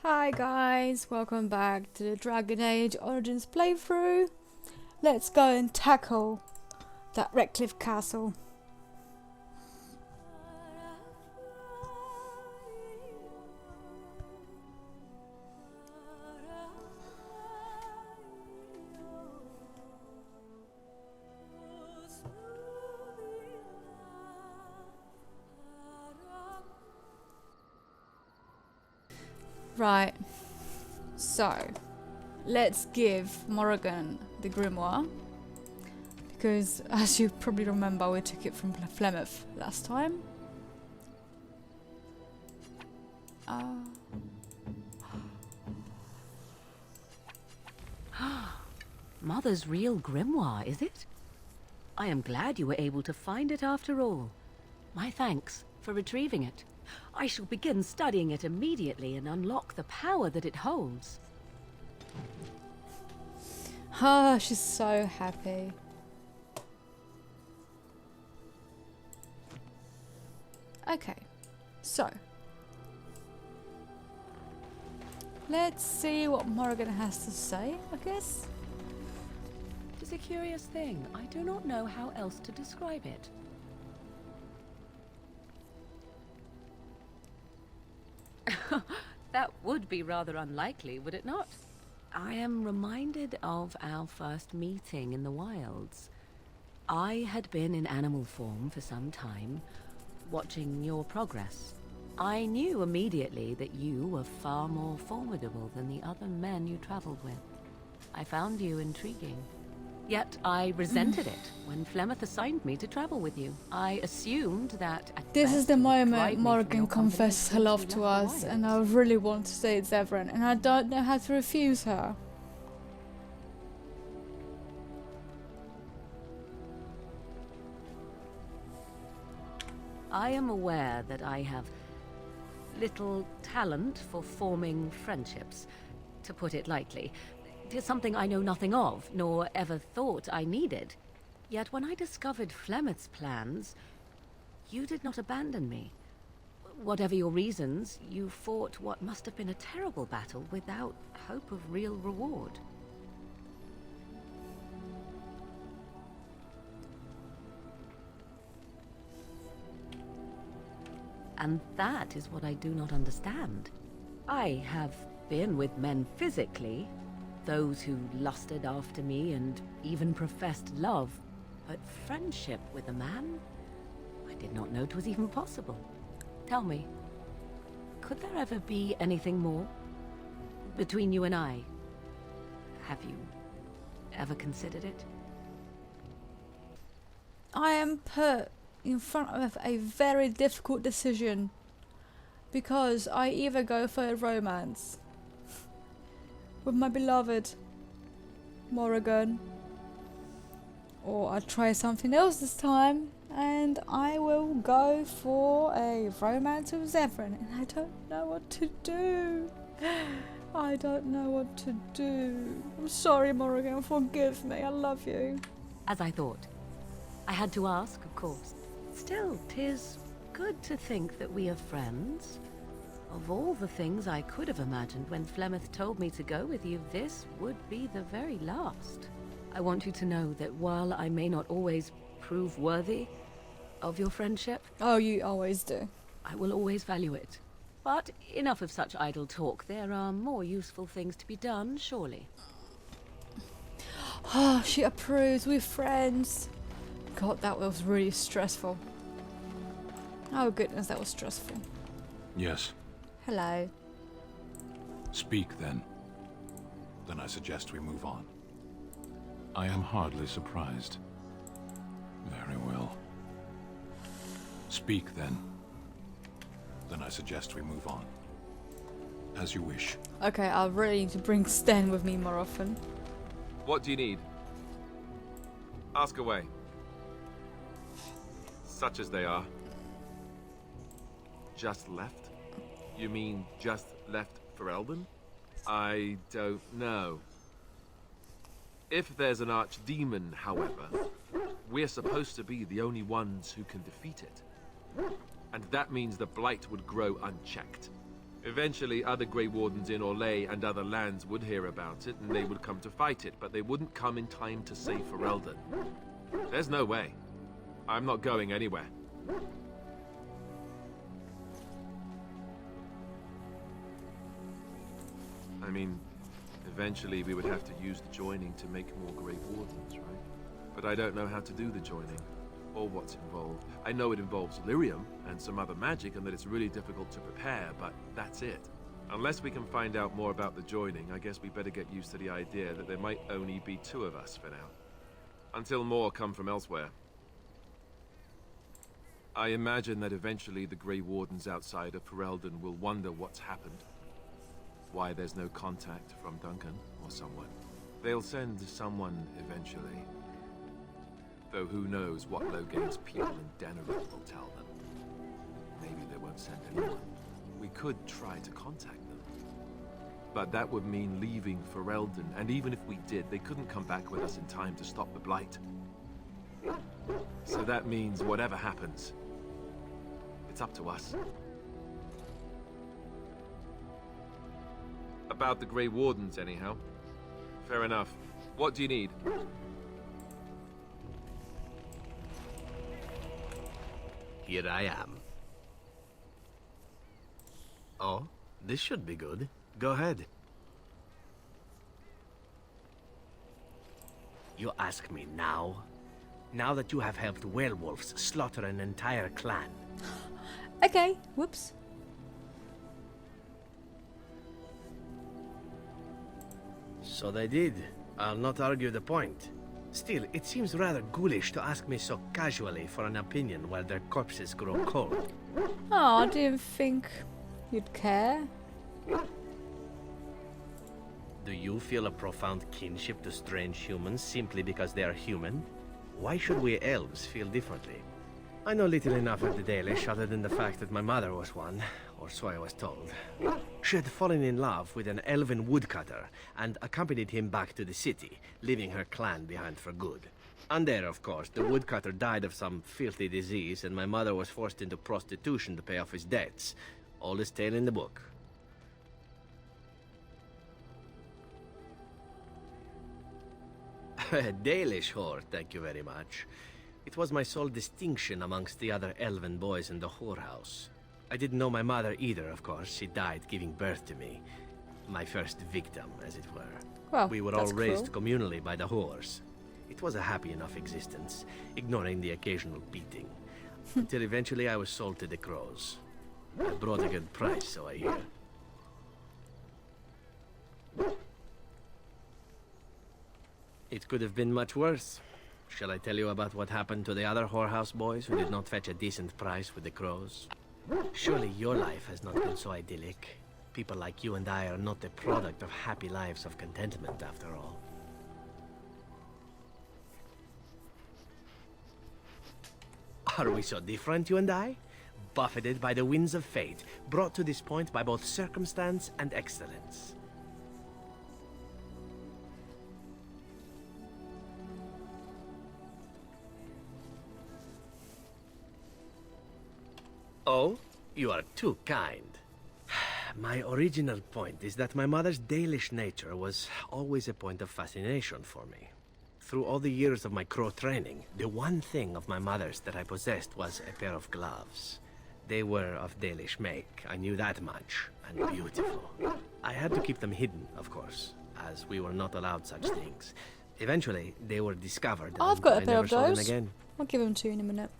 Hi guys, welcome back to the Dragon Age Origins playthrough. Let's go and tackle that REDCLIFFE castle. Right, so let's give Morrigan the grimoire, because as you probably remember we took it from Flemeth last time. Mother's real grimoire, is it? I am glad you were able to find it after all. My thanks for retrieving it. I shall begin studying it immediately and unlock the power that it holds. Ah, she's so happy. Okay, so let's see what Morrigan has to say, I guess. It is a curious thing. I do not know how else to describe it. That would be rather unlikely, would it not? I am reminded of our first meeting in the wilds. I had been in animal form for some time, watching your progress. I knew immediately that you were far more formidable than the other men you traveled with. I found you intriguing. Yet I resented it when Flemeth assigned me to travel with you. I assumed that at This best is the you would moment drive me from Morrigan your company confesses her since love we to left the us, and wilds. I really want to say it's Everin, and I don't know how to refuse her. I am aware that I have little talent for forming friendships, to put it lightly. It is something I know nothing of, nor ever thought I needed. Yet when I discovered Flemeth's plans, you did not abandon me. Whatever your reasons, you fought what must have been a terrible battle without hope of real reward. And that is what I do not understand. I have been with men physically, those who lusted after me and even professed love, but friendship with a man? I did not know it was even possible. Tell me, could there ever be anything more between you and I? Have you ever considered it? I am put in front of a very difficult decision, because I either go for a romance with my beloved Morrigan, or I try something else this time and I will go for a romance with Zevran, and I don't know what to do. I don't know what to do. I'm sorry, Morrigan, forgive me, I love you. As I thought. I had to ask, of course. Still, 'tis good to think that we are friends. Of all the things I could have imagined when Flemeth told me to go with you, this would be the very last. I want you to know that while I may not always prove worthy of your friendship, Oh, you always do. I will always value it. But enough of such idle talk. There are more useful things to be done, surely. Oh, she approves, we're friends. God, that was really stressful. Oh goodness, that was stressful. Yes. Hello. Speak then. Then I suggest we move on. I am hardly surprised. Very well. Speak then. Then I suggest we move on. As you wish. Okay, I really need to bring Sten with me more often. What do you need? Ask away. Such as they are. Just left? You mean just left for Elben? I don't know. If there's an archdemon, however, we're supposed to be the only ones who can defeat it. And that means the blight would grow unchecked. Eventually, other Grey Wardens in Orlais and other lands would hear about it, and they would come to fight it, but they wouldn't come in time to save Ferelden. There's no way. I'm not going anywhere. I mean, eventually we would have to use the joining to make more Grey Wardens, right? But I don't know how to do the joining, or what's involved. I know it involves lyrium and some other magic, and that it's really difficult to prepare, but that's it. Unless we can find out more about the joining, I guess we better get used to the idea that there might only be 2 of us for now. Until more come from elsewhere. I imagine that eventually the Grey Wardens outside of Ferelden will wonder what's happened. Why there's no contact from Duncan or someone. They'll send someone eventually. Though who knows what Logain's people in Denerim will tell them. Maybe they won't send anyone. We could try to contact them. But that would mean leaving Ferelden, and even if we did, they couldn't come back with us in time to stop the Blight. So that means whatever happens, it's up to us. About the Grey Wardens, anyhow. Fair enough. What do you need? Here I am. Oh, this should be good. Go ahead. You ask me now? Now that you have helped werewolves slaughter an entire clan. Okay, whoops. So they did. I'll not argue the point. Still, it seems rather ghoulish to ask me so casually for an opinion while their corpses grow cold. Oh, I didn't think you'd care. Do you feel a profound kinship to strange humans simply because they are human? Why should we elves feel differently? I know little enough of the Dalish other than the fact that my mother was one, or so I was told. She had fallen in love with an elven woodcutter and accompanied him back to the city, leaving her clan behind for good. And there, of course, the woodcutter died of some filthy disease and my mother was forced into prostitution to pay off his debts. Oldest tale in the book. A Dalish whore, thank you very much. It was my sole distinction amongst the other elven boys in the whorehouse. I didn't know my mother either, of course. She died giving birth to me. My first victim, as it were. Well, We were that's all raised cruel. communally by the whores. It was a happy enough existence, ignoring the occasional beating. Until eventually I was sold to the crows. I brought a good price, so I hear. It could have been much worse. Shall I tell you about what happened to the other whorehouse boys who did not fetch a decent price with the crows? Surely your life has not been so idyllic. People like you and I are not the product of happy lives of contentment, after all. Are we so different, you and I? Buffeted by the winds of fate, brought to this point by both circumstance and excellence. Oh, you are too kind. My original point is that my mother's Dalish nature was always a point of fascination for me. Through all the years of my crow training, the one thing of my mother's that I possessed was a pair of gloves. They were of Dalish make, I knew that much, and beautiful. I had to keep them hidden, of course, as we were not allowed such things. Eventually, they were discovered, I've and got a I pair never of saw them those. again. I'll give them to you in a minute.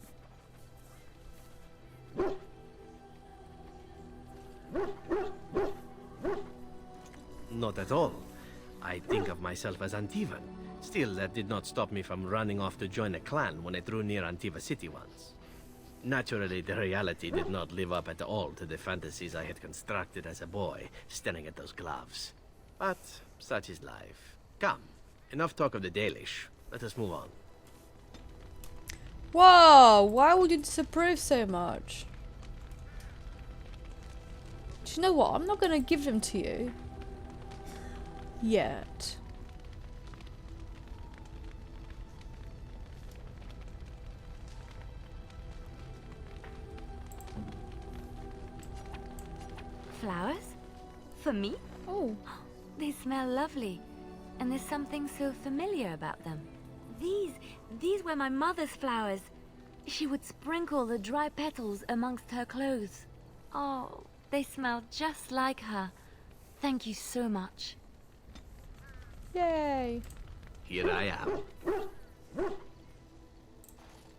Not at all. I think of myself as Antivan. Still, that did not stop me from running off to join a clan when I drew near Antiva City once. Naturally, the reality did not live up at all to the fantasies I had constructed as a boy, staring at those gloves. But such is life. Come, enough talk of the Dalish. Let us move on. Whoa! Why would you disapprove so much? Do you know what? I'm not going to give them to you. Yet. flowers? For me? Oh. They smell lovely, and there's something so familiar about them. These were my mother's flowers. She would sprinkle the dry petals amongst her clothes. Oh, they smell just like her. Thank you so much. Yay. Here I am.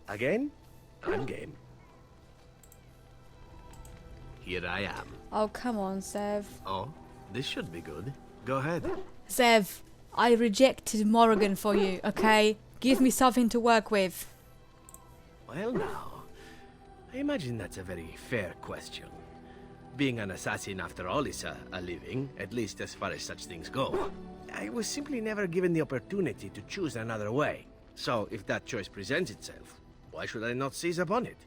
Again? I'm game. Here I am. Oh, come on, Zev. Oh, this should be good. Go ahead. Zev, I rejected Morrigan for you, okay? Give me something to work with. Well now, I imagine that's a very fair question. Being an assassin after all is a living, at least as far as such things go. I was simply never given the opportunity to choose another way. So if that choice presents itself, why should I not seize upon it?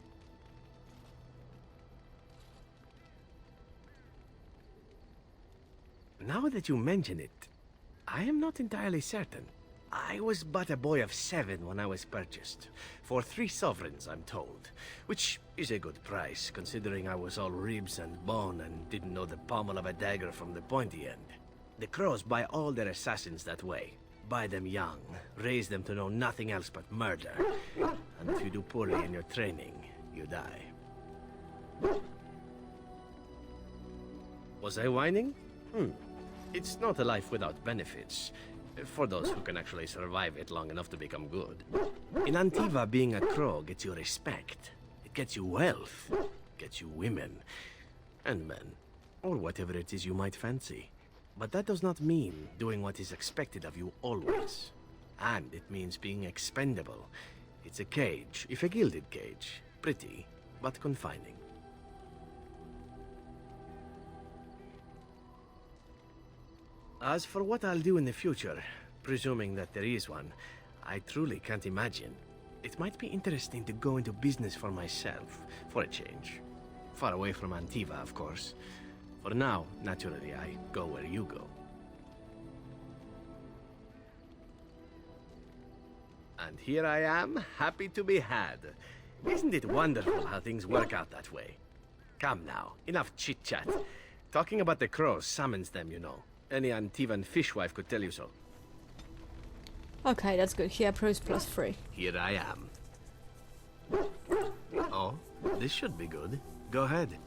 Now that you mention it, I am not entirely certain. I was but a boy of 7 when I was purchased. For 3 sovereigns, I'm told. Which is a good price, considering I was all ribs and bone and didn't know the pommel of a dagger from the pointy end. The Crows buy all their assassins that way. Buy them young, raise them to know nothing else but murder. And if you do poorly in your training, you die. Was I whining? It's not a life without benefits. For those who can actually survive it long enough to become good. In Antiva, being a crow gets you respect. It gets you wealth. Gets you women. And men. Or whatever it is you might fancy. But that does not mean doing what is expected of you always. And it means being expendable. It's a cage, if a gilded cage. Pretty, but confining. As for what I'll do in the future, presuming that there is one, I truly can't imagine. It might be interesting to go into business for myself, for a change. Far away from Antiva, of course. For now, naturally, I go where you go. And here I am, happy to be had. Isn't it wonderful how things work out that way? Come now, enough chit-chat. Talking about the crows summons them, you know. Any Antivan fishwife could tell you so. Okay, that's good. Here, pros +3. Here I am. Oh, this should be good. Go ahead.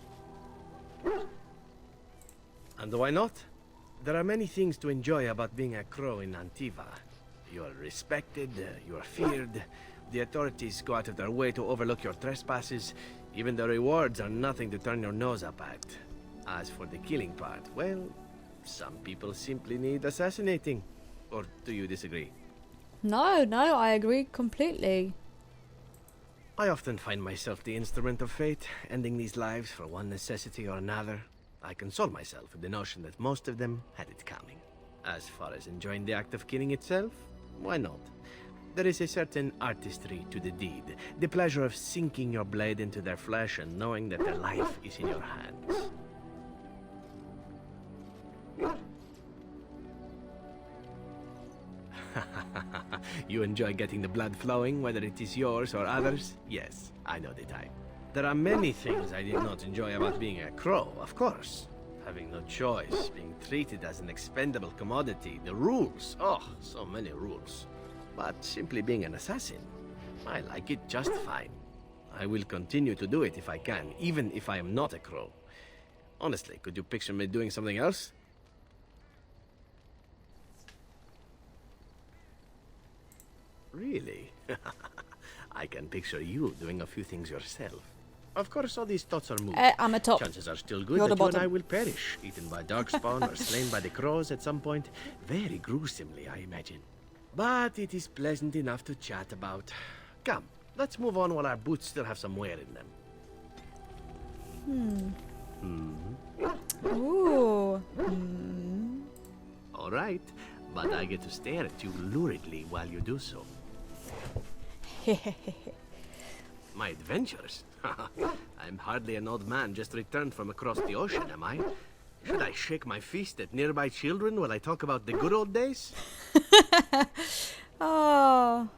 And why not? There are many things to enjoy about being a crow in Antiva. You are respected, you are feared. The authorities go out of their way to overlook your trespasses. Even the rewards are nothing to turn your nose up at. As for the killing part, well, some people simply need assassinating. Or do you disagree? No, I agree completely. I often find myself the instrument of fate, ending these lives for one necessity or another. I console myself with the notion that most of them had it coming. As far as enjoying the act of killing itself, why not? There is a certain artistry to the deed, the pleasure of sinking your blade into their flesh and knowing that their life is in your hands. You enjoy getting the blood flowing, whether it is yours or others? Yes, I know the type. There are many things I did not enjoy about being a crow, of course. Having no choice, being treated as an expendable commodity, the rules. Oh, so many rules. But simply being an assassin, I like it just fine. I will continue to do it if I can, even if I am not a crow. Honestly, could you picture me doing something else? Really? I can picture you doing a few things yourself. Of course, all these thoughts are moot. I'm a top. Chances are still good You're that the you and I bottom. will perish, eaten by darkspawn or slain by the crows at some point. Very gruesomely, I imagine. But it is pleasant enough to chat about. Come, let's move on while our boots still have some wear in them. Ooh. All right, but I get to stare at you luridly while you do so. My adventures? I'm hardly an old man just returned from across the ocean, am I? Should I shake my fist at nearby children while I talk about the good old days? Oh.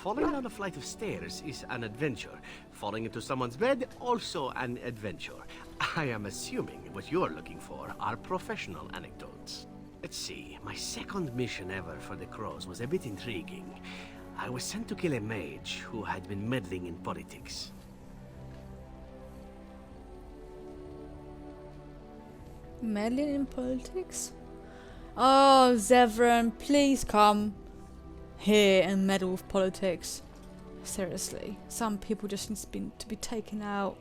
falling down a flight of stairs is an adventure. Falling into someone's bed, also an adventure. I am assuming what you're looking for are professional anecdotes. Let's see, my second mission ever for the Crows was a bit intriguing. I was sent to kill a mage who had been meddling in politics. Meddling in politics? Oh, Zevran, please come here and meddle with politics. Seriously, some people just need to be taken out.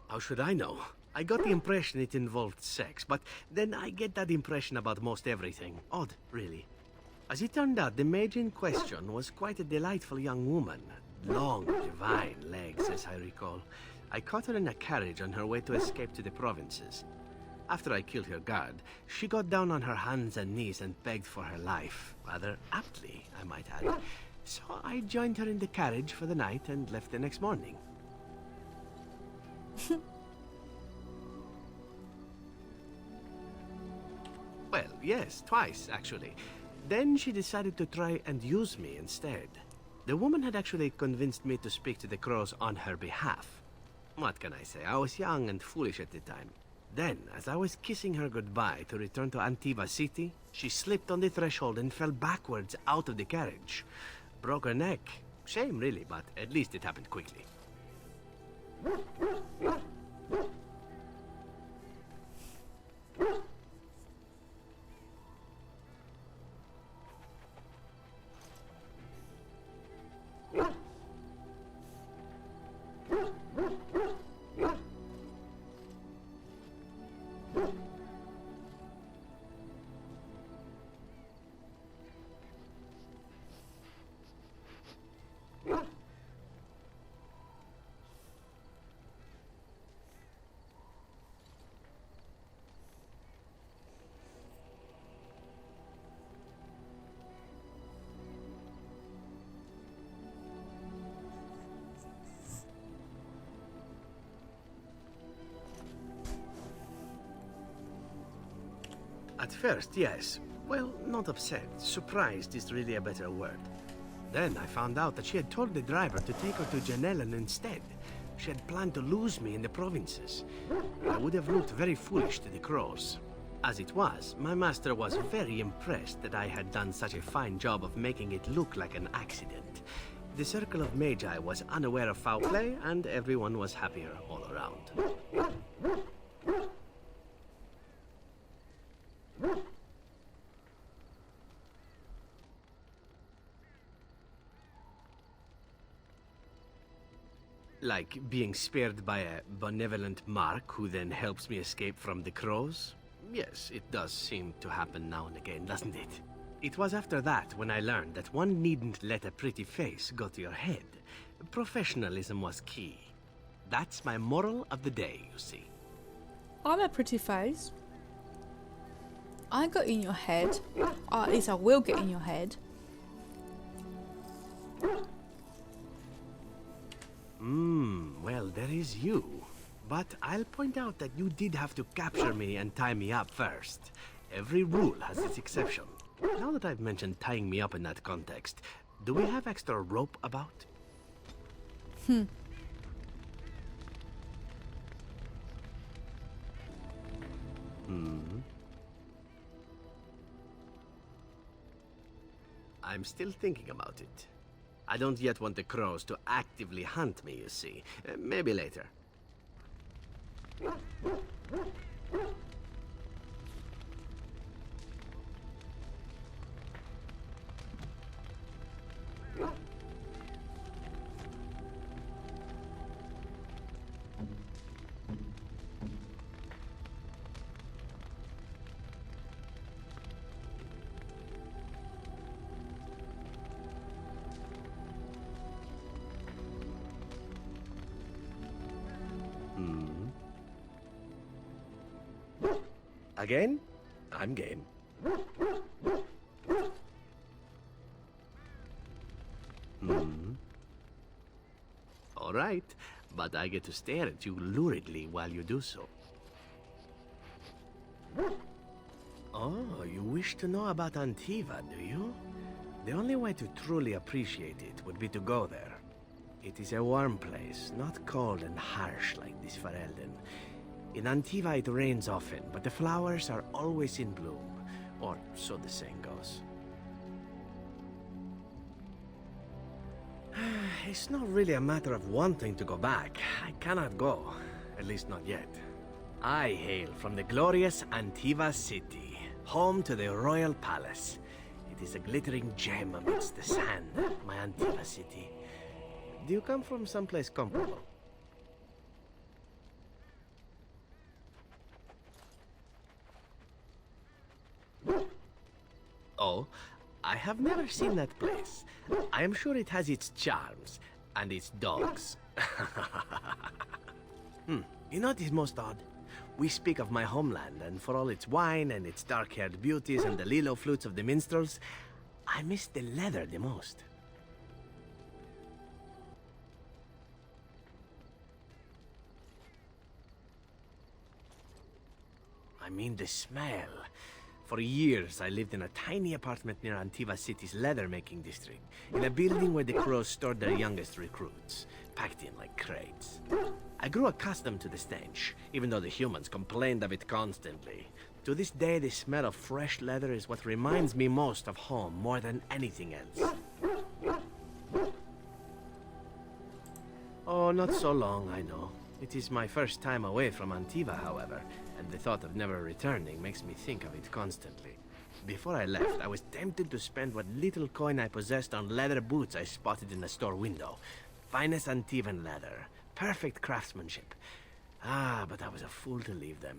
How should I know? I got the impression it involved sex, but then I get that impression about most everything. Odd, really. As it turned out, the mage in question was quite a delightful young woman. Long, divine legs, as I recall. I caught her in a carriage on her way to escape to the provinces. After I killed her guard, she got down on her hands and knees and begged for her life. Rather aptly, I might add. So I joined her in the carriage for the night and left the next morning. Well, yes, twice, actually. Then she decided to try and use me instead. The woman had actually convinced me to speak to the Crows on her behalf. What can I say? I was young and foolish at the time. Then, as I was kissing her goodbye to return to Antiva City, she slipped on the threshold and fell backwards out of the carriage. Broke her neck. Shame, really, but at least it happened quickly. At first, yes. Well, not upset. Surprised is really a better word. Then I found out that she had told the driver to take her to Janellen instead. She had planned to lose me in the provinces. I would have looked very foolish to the Crows. As it was, my master was very impressed that I had done such a fine job of making it look like an accident. The circle of Magi was unaware of foul play, and everyone was happier all around. Like being spared by a benevolent Mark who then helps me escape from the Crows? Yes, it does seem to happen now and again, doesn't it? It was after that when I learned that one needn't let a pretty face go to your head. Professionalism was key. That's my moral of the day, you see. I'm a pretty face. I got in your head. Or at least I will get in your head. Well, there is you. But I'll point out that you did have to capture me and tie me up first. Every rule has its exception. Now that I've mentioned tying me up in that context, do we have extra rope about? I'm still thinking about it. I don't yet want the Crows to actively hunt me, you see. Maybe later. Again? I'm game. All right, but I get to stare at you luridly while you do so. Oh, you wish to know about Antiva, do you? The only way to truly appreciate it would be to go there. It is a warm place, not cold and harsh like this Ferelden. In Antiva it rains often, but the flowers are always in bloom. Or so the saying goes. It's not really a matter of wanting to go back. I cannot go. At least not yet. I hail from the glorious Antiva city, home to the royal palace. It is a glittering gem amidst the sand, my Antiva city. Do you come from someplace comparable? Oh, I have never seen that place. I am sure it has its charms, and its dogs. You know what is most odd? We speak of my homeland, and for all its wine and its dark-haired beauties and the lilo flutes of the minstrels, I miss the leather the most. I mean the smell. For years, I lived in a tiny apartment near Antiva City's leather-making district, in a building where the crows stored their youngest recruits, packed in like crates. I grew accustomed to the stench, even though the humans complained of it constantly. To this day, the smell of fresh leather is what reminds me most of home more than anything else. Oh, not so long, I know. It is my first time away from Antiva, however, and the thought of never returning makes me think of it constantly. Before I left, I was tempted to spend what little coin I possessed on leather boots I spotted in the store window. Finest Antivan leather. Perfect craftsmanship. Ah, but I was a fool to leave them.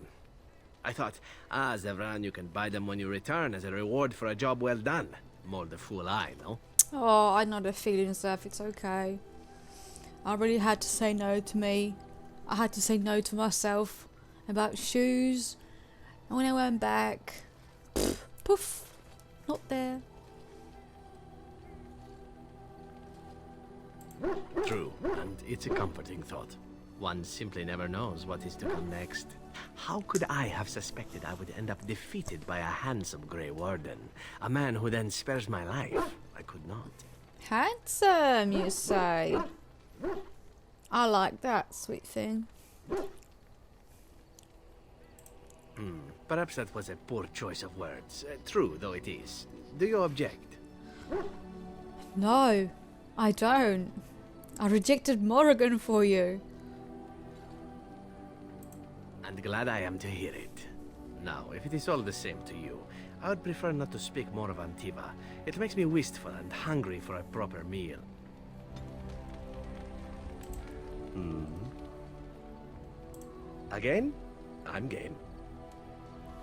I thought, Zevran, you can buy them when you return as a reward for a job well done. More the fool I, no? Oh, I know the feeling, Zeph. It's okay. I really had to say no to me. I had to say no to myself about shoes. And when I went back, poof, not there. True, and it's a comforting thought. One simply never knows what is to come next. How could I have suspected I would end up defeated by a handsome Grey Warden? A man who then spares my life? I could not. Handsome, you say? I like that, sweet thing. Perhaps that was a poor choice of words. True, though it is. Do you object? No, I don't. I rejected Morrigan for you. And glad I am to hear it. Now, if it is all the same to you, I would prefer not to speak more of Antiva. It makes me wistful and hungry for a proper meal. Again? I'm game.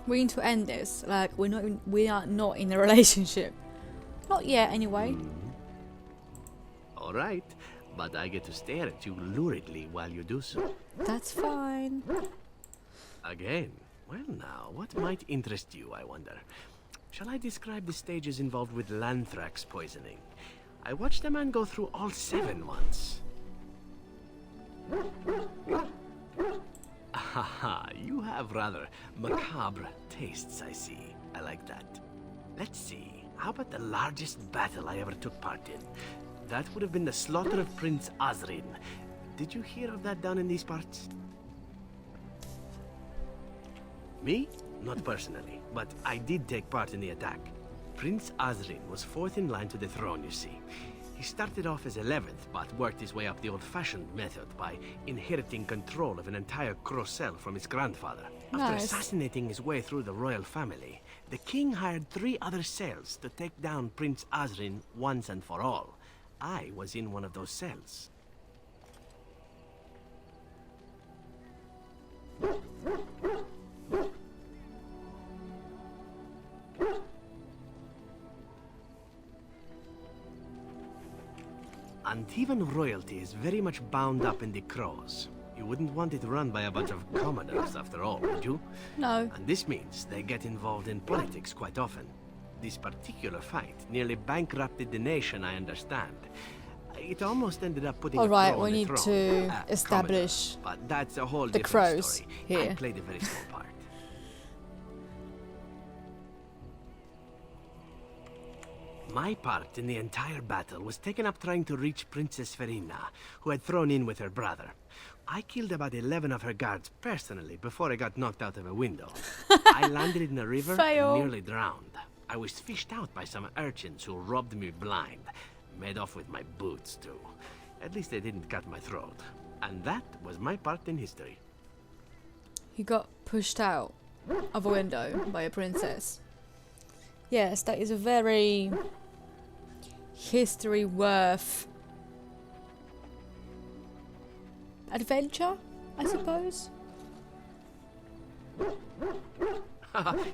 We need to end this. Like, we are not in a relationship. Not yet, anyway. All right, but I get to stare at you luridly while you do so. That's fine. Again? Well now, what might interest you, I wonder? Shall I describe the stages involved with Lanthrax poisoning? I watched a man go through all 7 once. Haha, you have rather macabre tastes, I see. I like that. Let's see, how about the largest battle I ever took part in? That would have been the slaughter of Prince Azrin. Did you hear of that down in these parts? Me? Not personally, but I did take part in the attack. Prince Azrin was 4th in line to the throne, you see. He started off as 11th, but worked his way up the old-fashioned method by inheriting control of an entire Crocel from his grandfather. After Nice. assassinating his way through the royal family, the king hired 3 other cells to take down Prince Azrin once and for all. I was in one of those cells. Antivan royalty is very much bound up in the crows. You wouldn't want it run by a bunch of commoners, after all, would you? No. And this means they get involved in politics quite often. This particular fight nearly bankrupted the nation, I understand. It almost ended up putting All a right, crow we on the need throne. to Commoner, establish but that's a whole the different crows story. here. I played a very small part. My part in the entire battle was taken up trying to reach Princess Verina, who had thrown in with her brother. I killed about 11 of her guards personally before I got knocked out of a window. I landed in a river Fail. and nearly drowned. I was fished out by some urchins who robbed me blind. Made off with my boots, too. At least they didn't cut my throat. And that was my part in history. You got pushed out of a window by a princess. Yes, that is a very history worth adventure, I suppose.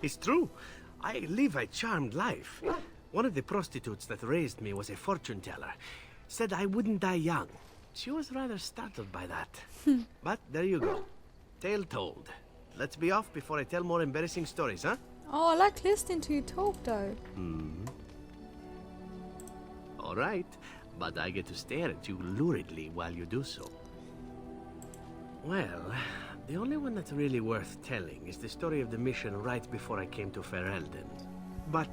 It's true. I live a charmed life. One of the prostitutes that raised me was a fortune teller. Said I wouldn't die young. She was rather startled by that. But there you go. Tale told. Let's be off before I tell more embarrassing stories, huh? Oh, I like listening to you talk though. All right, but I get to stare at you luridly while you do so. Well, the only one that's really worth telling is the story of the mission right before I came to Ferelden. But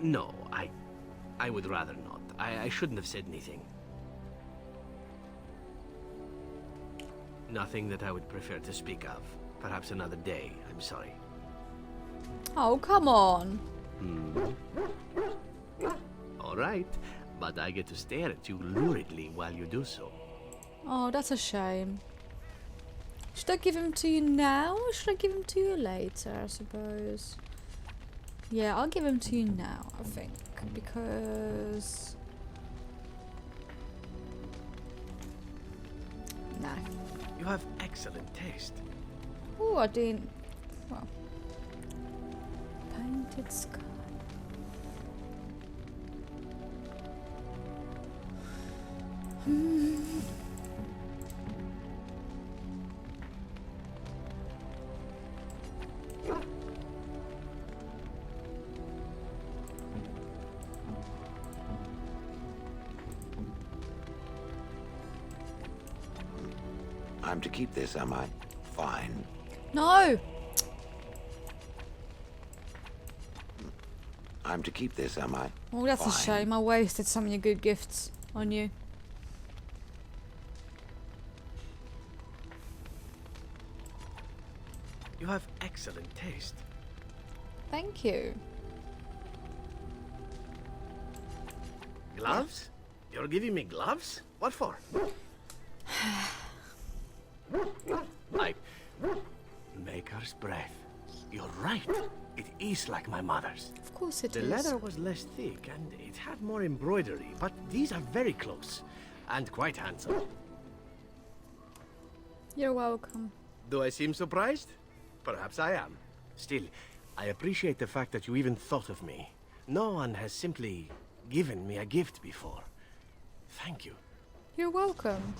no, I would rather not. I shouldn't have said anything. Nothing that I would prefer to speak of. Perhaps another day, I'm sorry. Oh, come on. All right, but I get to stare at you luridly while you do so. Oh, that's a shame. Should I give him to you now or should I give him to you later, I suppose? Yeah, I'll give him to you now, I think. Because... no. You have excellent taste. Oh, I didn't... well... painted sky. I'm to keep this, am I? Fine. No! I'm to keep this, am I? Oh, that's a Fine. shame. I wasted some of your good gifts on you. You have excellent taste. Thank you. Gloves? You're giving me gloves? What for? Like Maker's breath. You're right. It is like my mother's. Of course it The is. leather was less thick and it had more embroidery, but these are very close and quite handsome. You're welcome. Do I seem surprised? Perhaps I am. Still, I appreciate the fact that you even thought of me. No one has simply given me a gift before. Thank you. You're welcome.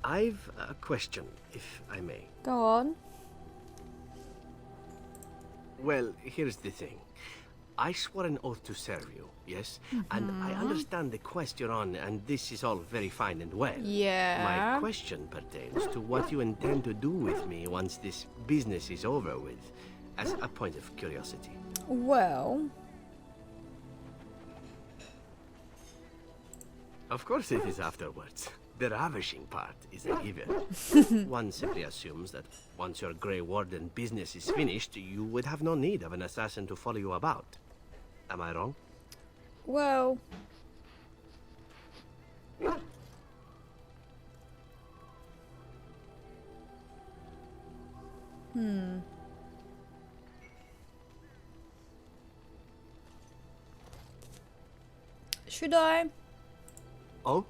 I've a question, if I may. Go on. Well, here's the thing. I swore an oath to serve you, yes? And I understand the quest you're on, and this is all very fine and well. Yeah. My question pertains to what you intend to do with me once this business is over with, as a point of curiosity. Well... Of course it is afterwards. The ravishing part is a given. One simply assumes that once your Grey Warden business is finished, you would have no need of an assassin to follow you about. Am I wrong? well... Should I? Oh,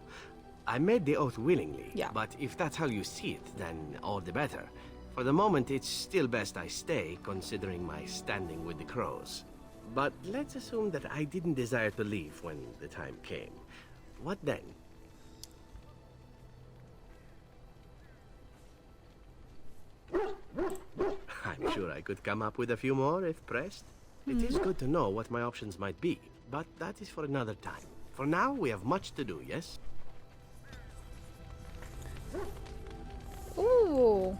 I made the oath willingly. Yeah. But if that's how you see it, then all the better. For the moment, it's still best I stay, considering my standing with the crows. But let's assume that I didn't desire to leave when the time came. What then? I'm sure I could come up with a few more if pressed. It is good to know what my options might be, but that is for another time. For now, we have much to do, yes? Ooh.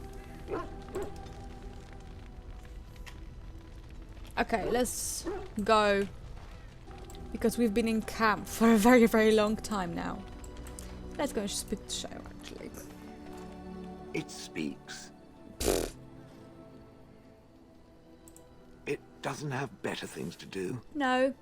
Okay, let's go. Because we've been in camp for a very, very long time now. Let's go and speak to Shayo, actually. It speaks. It doesn't have better things to do. No.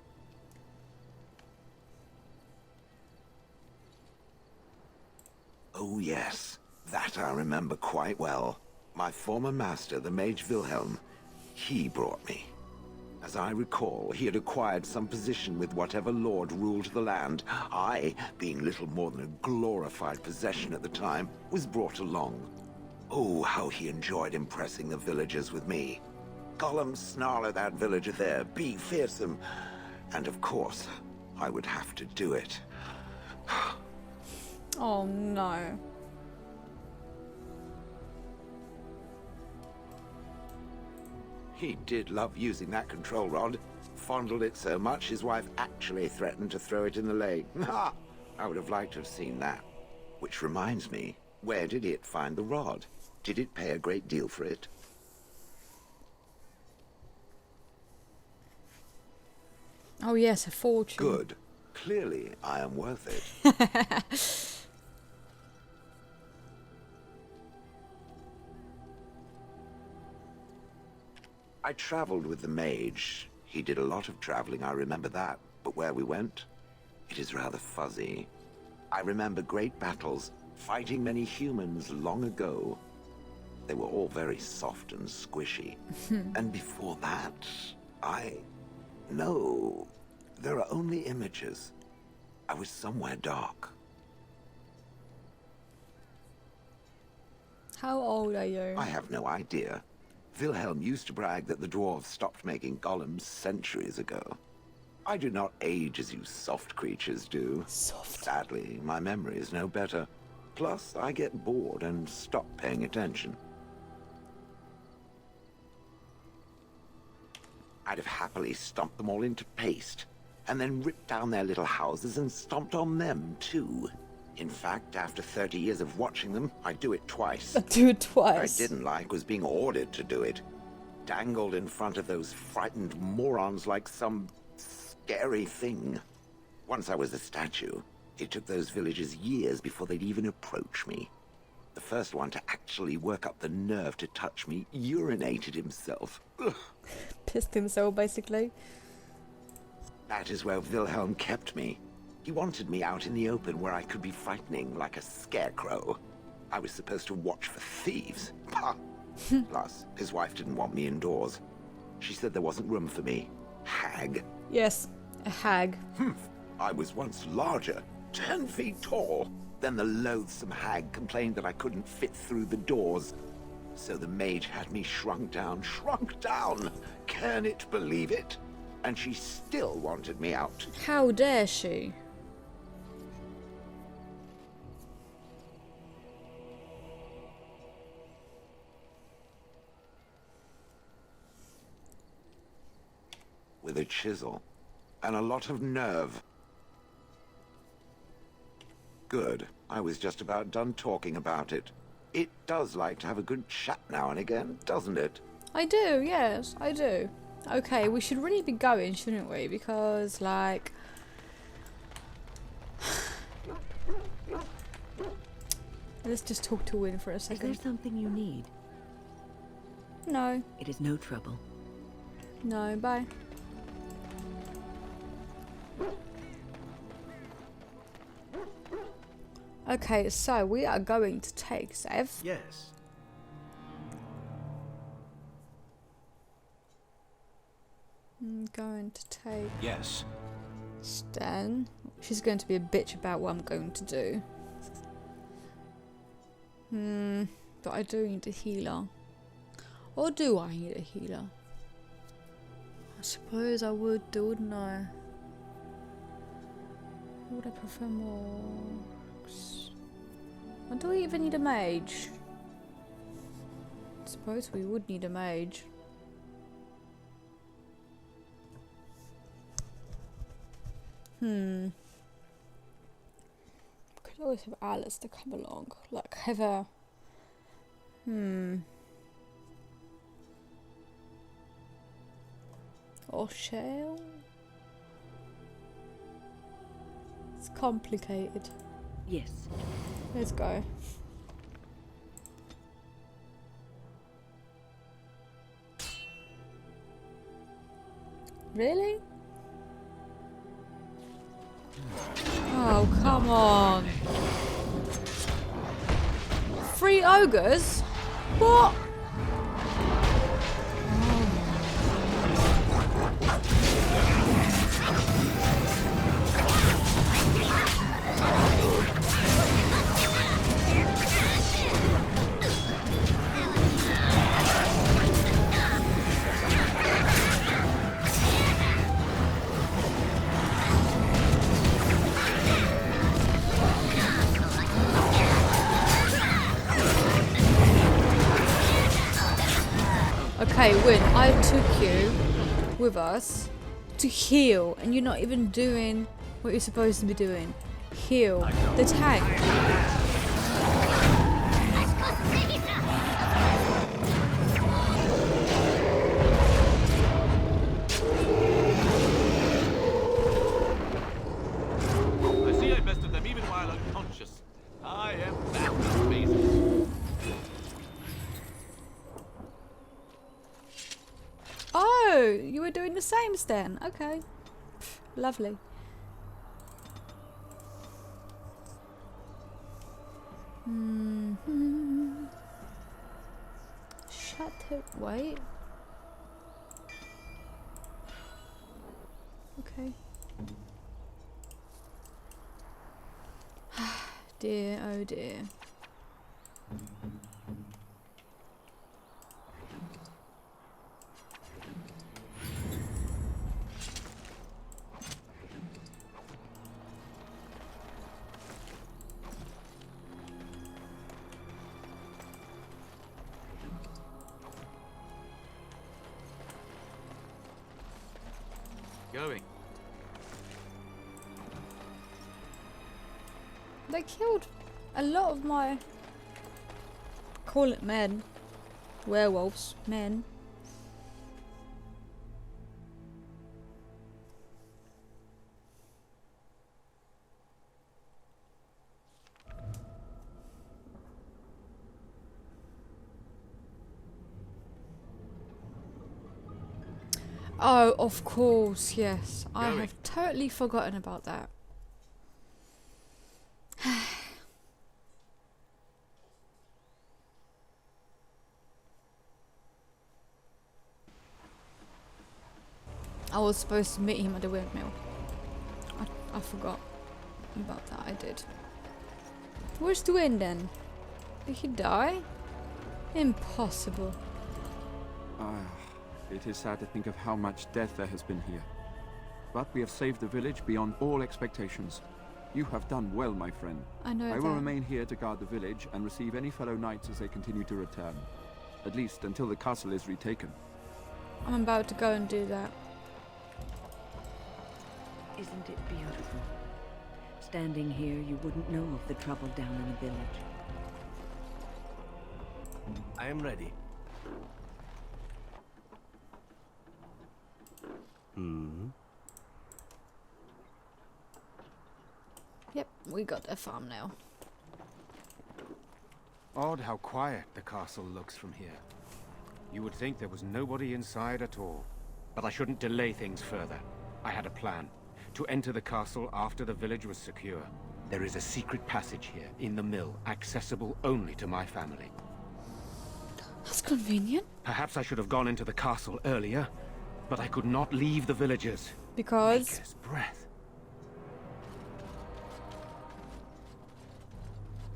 Oh yes, that I remember quite well. My former master, the Mage Wilhelm, he brought me. As I recall, he had acquired some position with whatever lord ruled the land. I, being little more than a glorified possession at the time, was brought along. Oh, how he enjoyed impressing the villagers with me. Gollum, snarl at that villager there, be fearsome. And of course, I would have to do it. Oh no. He did love using that control rod. Fondled it so much, his wife actually threatened to throw it in the lake. Ha! I would have liked to have seen that. Which reminds me, where did it find the rod? Did it pay a great deal for it? Oh yes, a fortune. Good. Clearly, I am worth it. I traveled with the mage. He did a lot of traveling, I remember that. But where we went, it is rather fuzzy. I remember great battles, fighting many humans long ago. They were all very soft and squishy. And before that, No, there are only images. I was somewhere dark. How old are you? I have no idea. Wilhelm used to brag that the dwarves stopped making golems centuries ago. I do not age as you soft creatures do. Soft. Sadly, my memory is no better. Plus, I get bored and stop paying attention. I'd have happily stomped them all into paste, and then ripped down their little houses and stomped on them, too. In fact, after 30 years of watching them, I'd do it twice. Do it What I twice. didn't like was being ordered to do it. Dangled in front of those frightened morons like some scary thing. Once I was a statue, it took those villagers years before they'd even approach me. The first one to actually work up the nerve to touch me urinated himself. Ugh. Pissed himself, basically. That is where Wilhelm kept me. He wanted me out in the open where I could be frightening like a scarecrow. I was supposed to watch for thieves. Pah. Plus, his wife didn't want me indoors. She said there wasn't room for me. Hag. Yes, a hag. I was once larger, 10 feet tall. Then the loathsome hag complained that I couldn't fit through the doors. So the mage had me shrunk down. Can it believe it? And she still wanted me out. How dare she? With a chisel. And a lot of nerve. Good. I was just about done talking about it. It does like to have a good chat now and again, doesn't it? I do, yes, I do. Okay, we should really be going, shouldn't we? Because, like... Let's just talk to Win for a Is there second. something you need? No, It is no trouble. no, bye. Okay, so we are going to take Zev. Yes. I'm going to take Yes. Stan. She's going to be a bitch about what I'm going to do. But I do need a healer. Or do I need a healer? I suppose I would do, wouldn't I? Would I prefer more? Or do we even need a mage? I suppose we would need a mage. Could always have Alice to come along. Like, have a... or shell? It's complicated. Yes. Let's go. Really? Oh, come on. 3 ogres? What? Okay, Win, I took you with us to heal, and you're not even doing what you're supposed to be doing. Heal the tank. I see I bested them even while unconscious. I am that amazing. Oh, you were doing the same, Stan. Okay. Lovely. Shut it. Wait. Okay. Dear, oh dear. Going. They killed a lot of my, call it men, werewolves, men. Oh, of course, yes. I have totally forgotten about that. I was supposed to meet him at the windmill. I forgot about that, I did. Where's Dwayne then? Did he die? Impossible. It is sad to think of how much death there has been here. But we have saved the village beyond all expectations. You have done well, my friend. I know I that. will remain here to guard the village and receive any fellow knights as they continue to return. At least until the castle is retaken. I'm about to go and do that. Isn't it beautiful? Standing here, you wouldn't know of the trouble down in the village. I am ready. Yep, we got a farm now. Odd how quiet the castle looks from here. You would think there was nobody inside at all. But I shouldn't delay things further. I had a plan. To enter the castle after the village was secure. There is a secret passage here, in the mill, accessible only to my family. That's convenient. Perhaps I should have gone into the castle earlier, but I could not leave the villagers. Because... Maker's breath.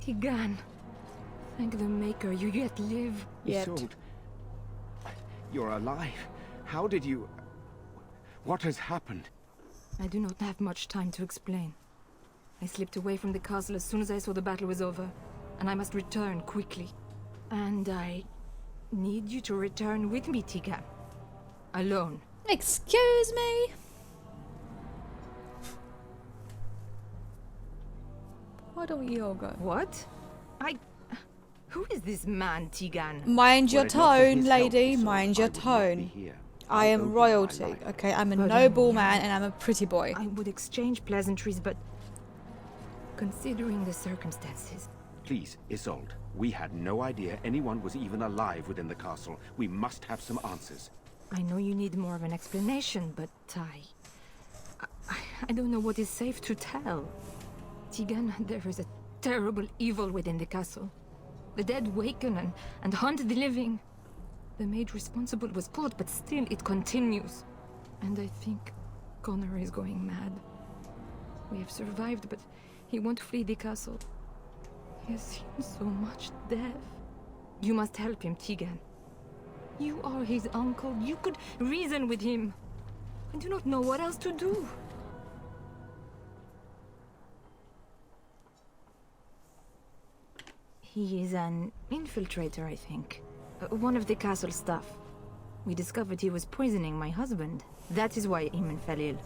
Tigan, thank the Maker you yet live. Yet. Isolde, you're alive. How did you... What has happened? I do not have much time to explain. I slipped away from the castle as soon as I saw the battle was over, and I must return quickly. And I need you to return with me, Tigan. Alone. Excuse me? Why don't we all go? What? Who is this man, Tigan? Mind your Were it not for tone, his help, lady. Isolde, Mind your I would not be tone. here. I am royalty, okay? I'm a But noble yeah, man and I'm a pretty boy. I would exchange pleasantries, but considering the circumstances, Please, Isolde. We had no idea anyone was even alive within the castle. We must have some answers. I know you need more of an explanation, but I don't know what is safe to tell. Tigan, there is a terrible evil within the castle. The dead waken and hunt the living. The mage responsible was caught, but still it continues. And I think Connor is going mad. We have survived, but he won't flee the castle. He has seen so much death. You must help him, Tigan. You are his uncle. You could reason with him. I do not know what else to do. He is an infiltrator, I think. One of the castle staff. We discovered he was poisoning my husband. That is why Eamon fell ill.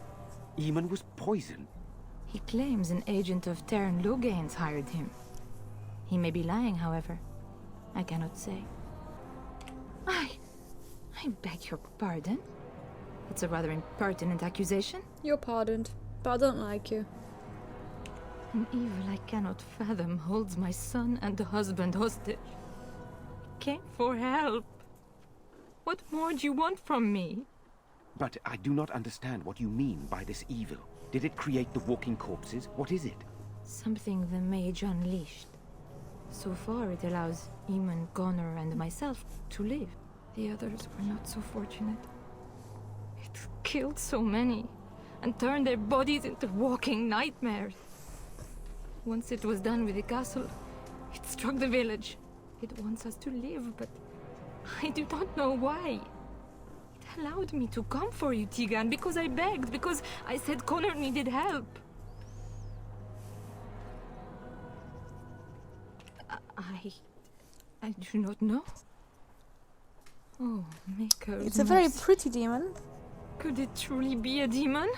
Eamon was poisoned. He claims an agent of Terran Logain's hired him. He may be lying, however. I cannot say. I beg your pardon. It's a rather impertinent accusation. You're pardoned, but I don't like you. An evil I cannot fathom holds my son and the husband hostage. I came for help. What more do you want from me? But I do not understand what you mean by this evil. Did it create the walking corpses? What is it? Something the mage unleashed. So far, it allows Eamon, Connor, and myself to live. The others were not so fortunate. It killed so many, and turned their bodies into walking nightmares. Once it was done with the castle, it struck the village. It wants us to live, but I do not know why. It allowed me to come for you, Tigan, because I begged, because I said Connor needed help. I do not know. Oh, Maker's It's a very mercy. pretty demon. Could it truly be a demon?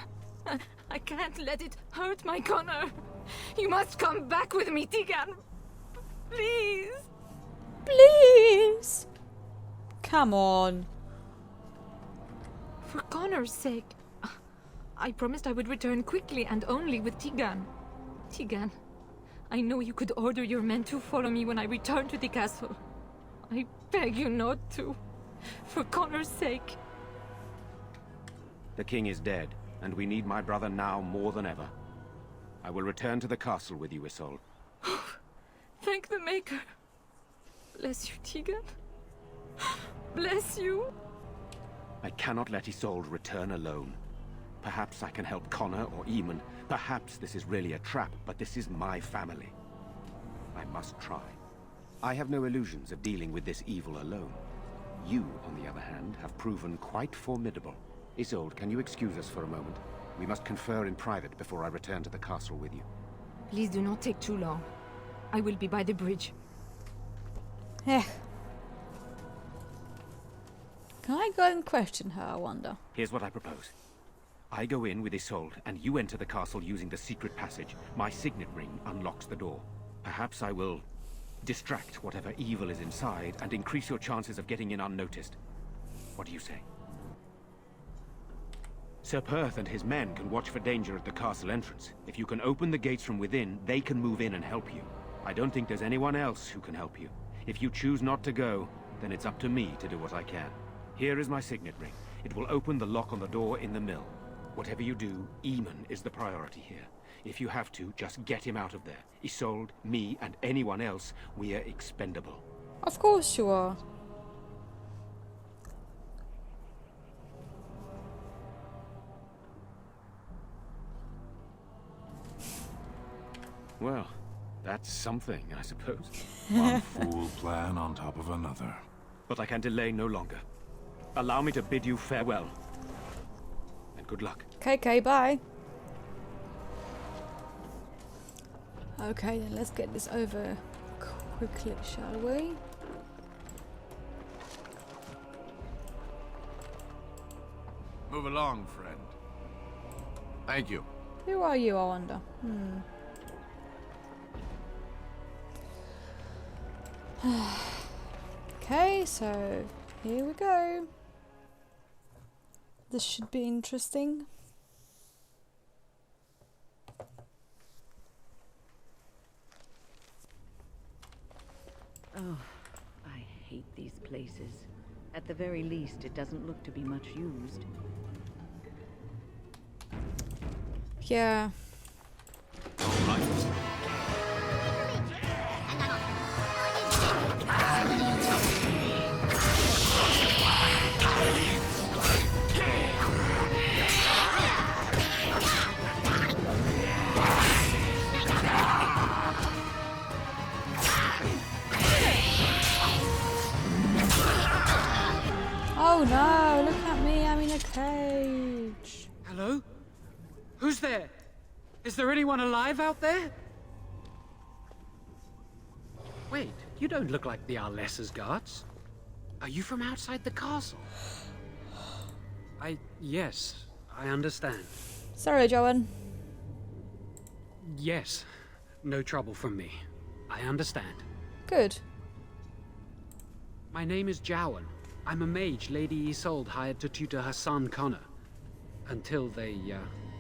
I can't let it hurt my Connor. You must come back with me, Tigan. Please. Please! Come on. For Connor's sake. I promised I would return quickly and only with Tigan. Tigan, I know you could order your men to follow me when I return to the castle. I beg you not to. For Connor's sake. The king is dead, and we need my brother now more than ever. I will return to the castle with you, Isolde. Thank the Maker. Bless you, Tigan. Bless you. I cannot let Isolde return alone. Perhaps I can help Connor or Eamon. Perhaps this is really a trap, but this is my family. I must try. I have no illusions of dealing with this evil alone. You, on the other hand, have proven quite formidable. Isolde, can you excuse us for a moment? We must confer in private before I return to the castle with you. Please do not take too long. I will be by the bridge. Eh. Can I go and question her, I wonder? Here's what I propose. I go in with Isolde, and you enter the castle using the secret passage. My signet ring unlocks the door. Perhaps I will distract whatever evil is inside and increase your chances of getting in unnoticed. What do you say? Sir Perth and his men can watch for danger at the castle entrance. If you can open the gates from within, they can move in and help you. I don't think there's anyone else who can help you. If you choose not to go, then it's up to me to do what I can. Here is my signet ring. It will open the lock on the door in the mill. Whatever you do, Eamon is the priority here. If you have to, just get him out of there. Isolde, me, and anyone else, we are expendable. Of course you are. Well, that's something, I suppose. One fool plan on top of another. But I can delay no longer. Allow me to bid you farewell. And good luck. Okay, bye. Okay, then let's get this over quickly, shall we? Move along, friend. Thank you. Who are you, I wonder? Okay, so here we go. This should be interesting. Oh, I hate these places. At the very least, it doesn't look to be much used. Yeah. Oh no, look at me, I'm in a cage. Hello? Who's there? Is there anyone alive out there? Wait, you don't look like the Arlessa's guards. Are you from outside the castle? Yes, I understand. Sorry, Joanne. Yes, no trouble from me. I understand. Good. My name is Jowan. I'm a mage Lady Isolde hired to tutor her son Connor. Until they,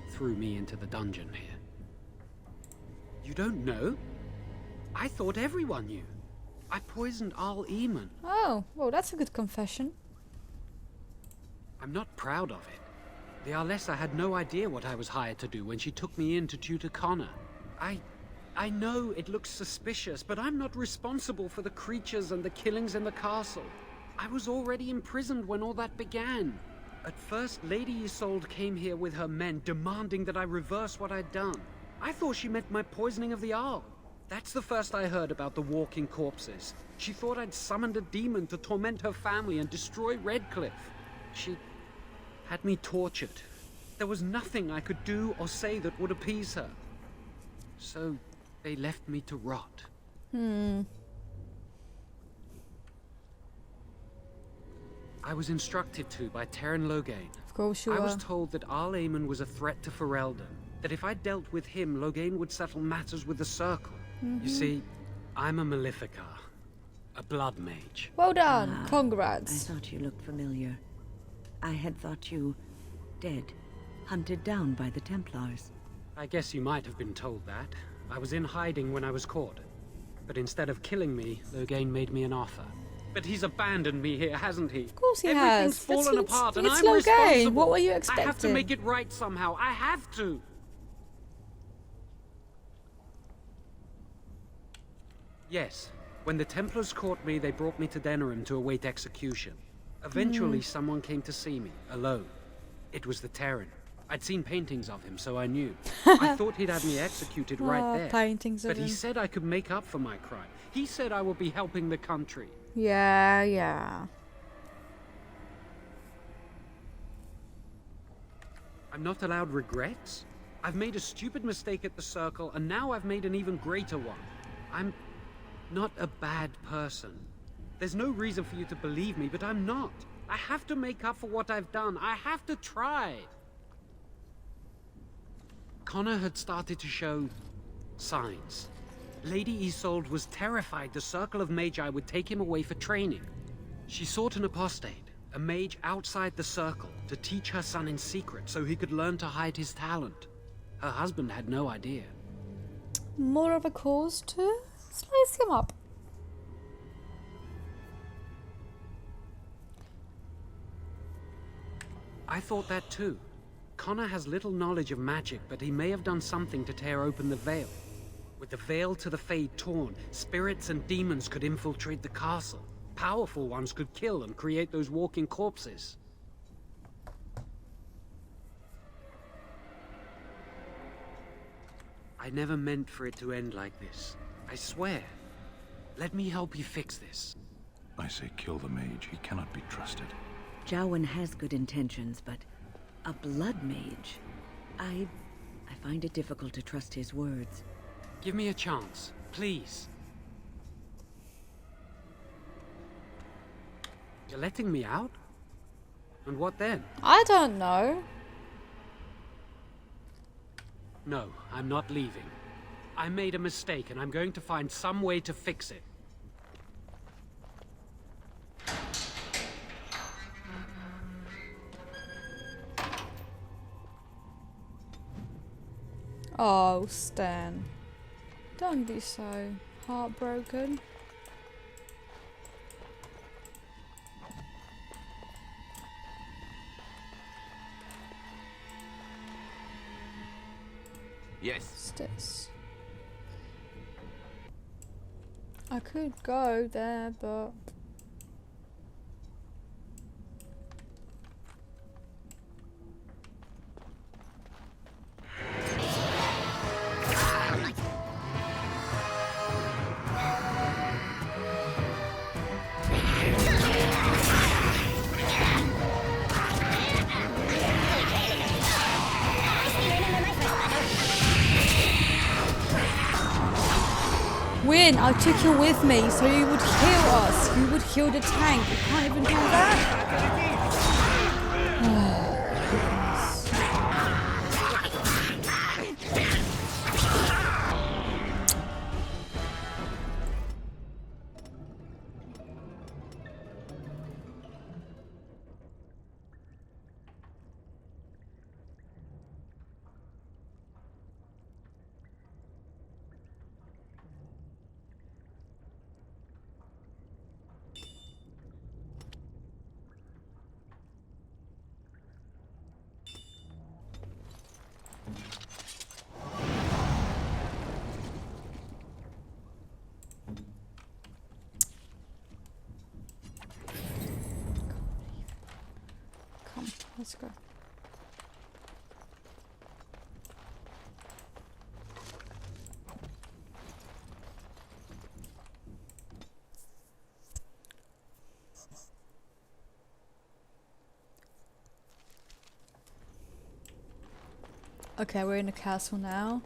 threw me into the dungeon here. You don't know? I thought everyone knew. I poisoned Arl Eamon. Oh, well, that's a good confession. I'm not proud of it. The Arlessa had no idea what I was hired to do when she took me in to tutor Connor. I know it looks suspicious, but I'm not responsible for the creatures and the killings in the castle. I was already imprisoned when all that began. At first, Lady Isolde came here with her men, demanding that I reverse what I'd done. I thought she meant my poisoning of the Arl. That's the first I heard about the walking corpses. She thought I'd summoned a demon to torment her family and destroy Redcliffe. She had me tortured. There was nothing I could do or say that would appease her. So they left me to rot. I was instructed to by Terran Loghain. Of course you I are. was told that Arl Eamon was a threat to Ferelden. That if I dealt with him, Loghain would settle matters with the Circle. You see, I'm a Maleficar. A blood mage. Well done. I Congrats. thought you looked familiar. I had thought you dead, hunted down by the Templars. I guess you might have been told that. I was in hiding when I was caught. But instead of killing me, Loghain made me an offer. But he's abandoned me here, hasn't he? Of course he Everything's has. fallen apart, and it's I'm Loghain. responsible. What were you I have to expecting? make it right somehow. I have to. Yes. When the Templars caught me, they brought me to Denerim to await execution. Eventually, someone came to see me, alone. It was the Terran. I'd seen paintings of him, so I knew. I thought he'd have me executed right there. Paintings of But him. he said I could make up for my crime. He said I would be helping the country. Yeah, yeah. I'm not allowed regrets? I've made a stupid mistake at the Circle, and now I've made an even greater one. I'm not a bad person. There's no reason for you to believe me, but I'm not. I have to make up for what I've done. I have to try. Connor had started to show signs. Lady Isolde was terrified the Circle of Magi would take him away for training. She sought an apostate, a mage outside the Circle, to teach her son in secret so he could learn to hide his talent. Her husband had no idea. More of a cause to slice him up. I thought that too. Connor has little knowledge of magic, but he may have done something to tear open the veil. With the veil to the Fade torn, spirits and demons could infiltrate the castle. Powerful ones could kill and create those walking corpses. I never meant for it to end like this. I swear. Let me help you fix this. I say kill the mage. He cannot be trusted. Jowan has good intentions, but a blood mage? I find it difficult to trust his words. Give me a chance, please. You're letting me out? And what then? I don't know. No, I'm not leaving. I made a mistake, and I'm going to find some way to fix it. Oh, Stan. Don't be so heartbroken. Yes. Stairs. I could go there, but Win, I took you with me so you would heal us. You would heal the tank. You can't even do that. Come, let's go. Okay, we're in the castle now.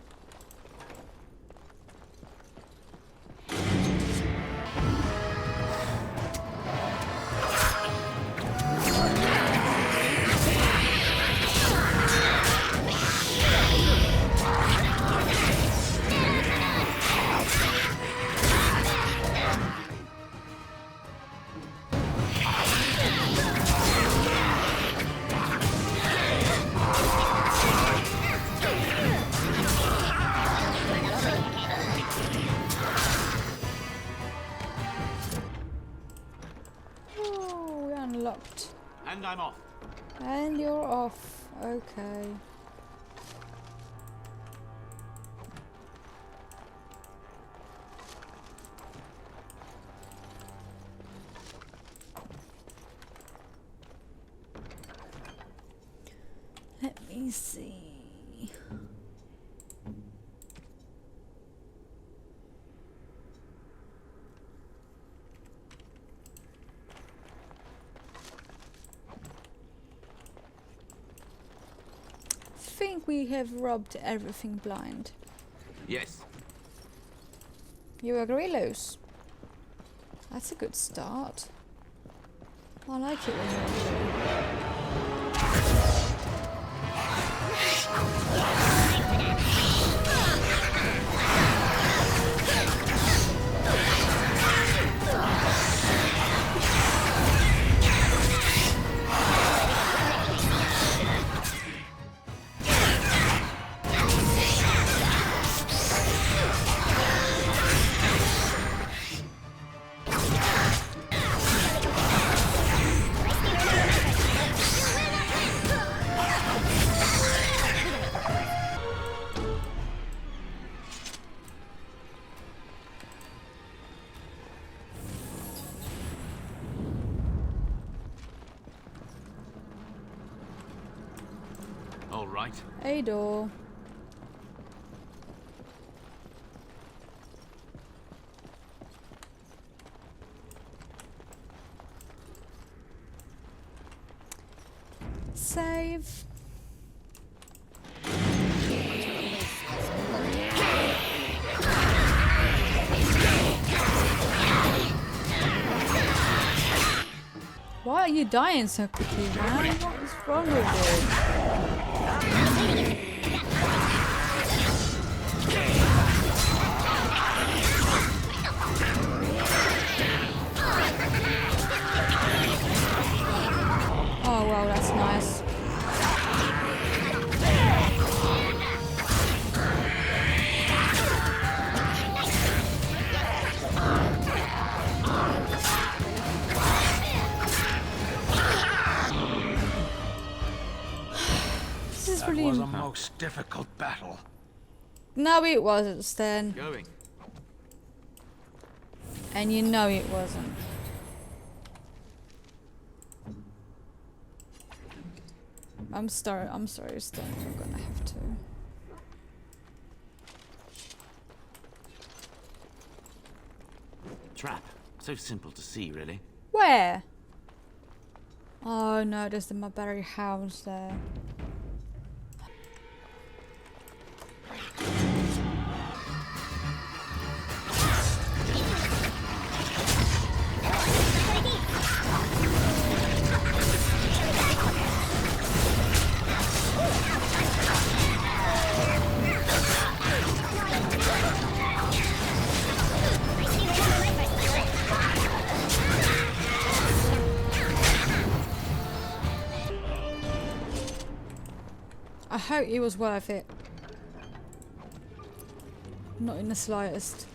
Oh, we're unlocked. And I'm off. And you're off. Okay. Let me see. I think we have robbed everything blind. Yes. You agree, Luz? That's a good start. I like it when All right. A door. Save. Why are you dying so quickly, man? What is wrong with you? Oh wow, that's nice. difficult battle. No, it wasn't, Stan. Going. And you know it wasn't. I'm sorry, Stan. You're gonna have to. Trap. So simple to see, really. Where? Oh no, there's the Mulberry House there. I hope it was worth it. Not in the slightest.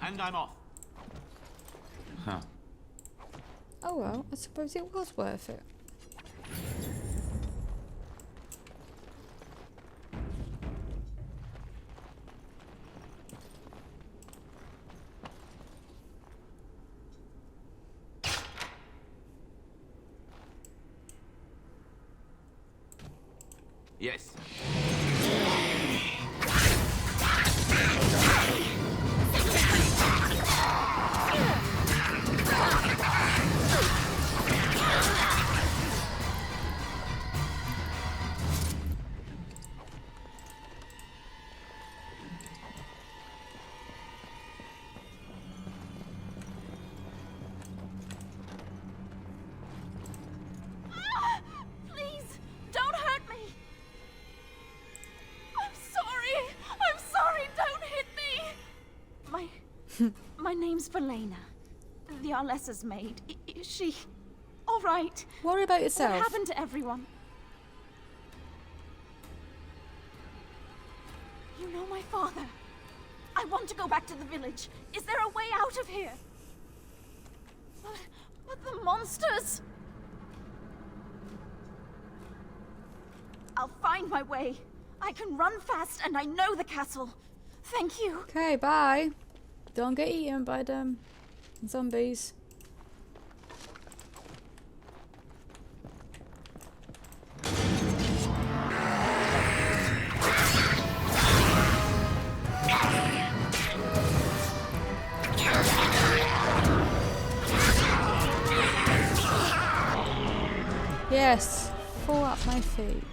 And I'm off. Huh. Oh well, I suppose it was worth it. Yes. Please, don't hurt me. I'm sorry, don't hit me. My name's Valena. The Arlessa's maid. Is she all right? Worry about yourself. What happened to everyone? You know my father. I want to go back to the village. Is there a way out of here? But the monsters. I'll find my way. I can run fast and I know the castle. Thank you. Okay, bye. Don't get eaten by them zombies. Yes, fall at my feet.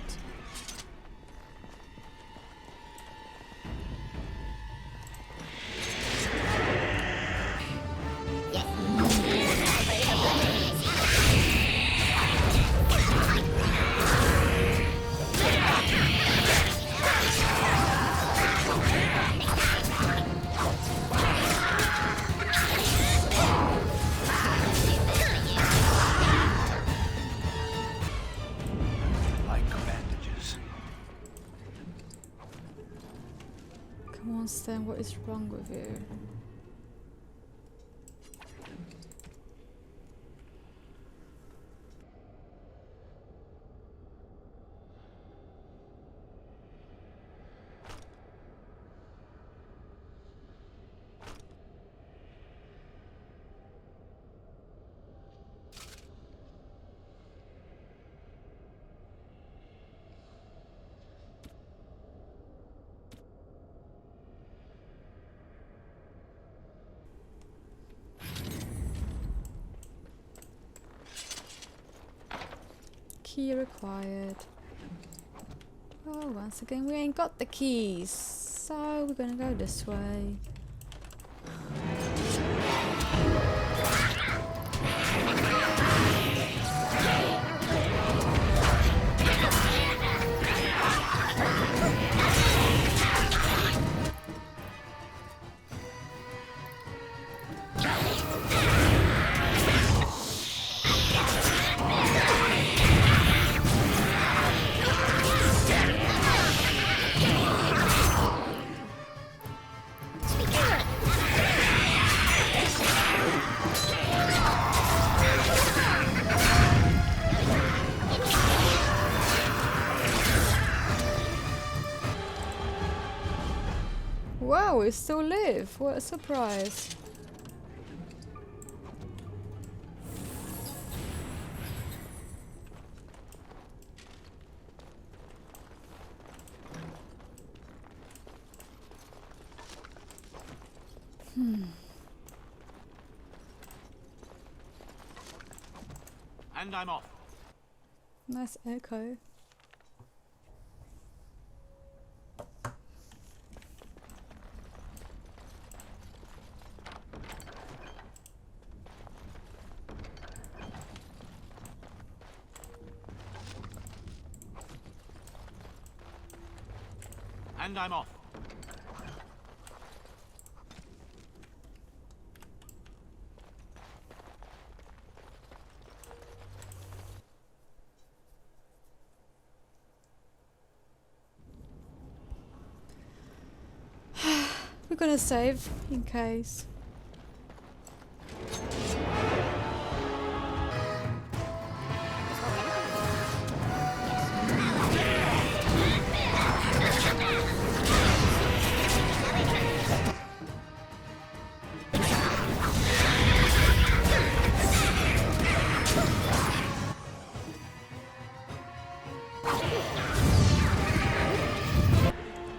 Come on, Stan, what is wrong with you? Key required. Oh, once again we ain't got the keys, so we're gonna go this way. Wow, we still live. What a surprise. And I'm off. Nice echo. And I'm off. We're gonna save in case.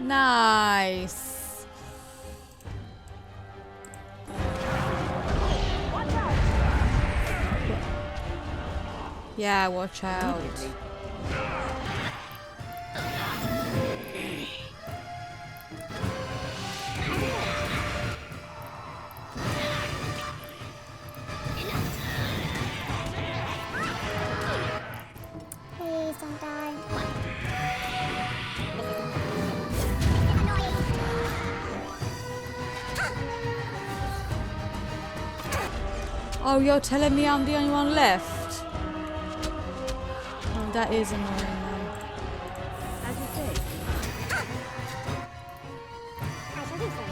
Nice. Yeah, watch out. Please don't die. Oh, you're telling me I'm the only one left? Oh, that is annoying though. As you say. I shall do so.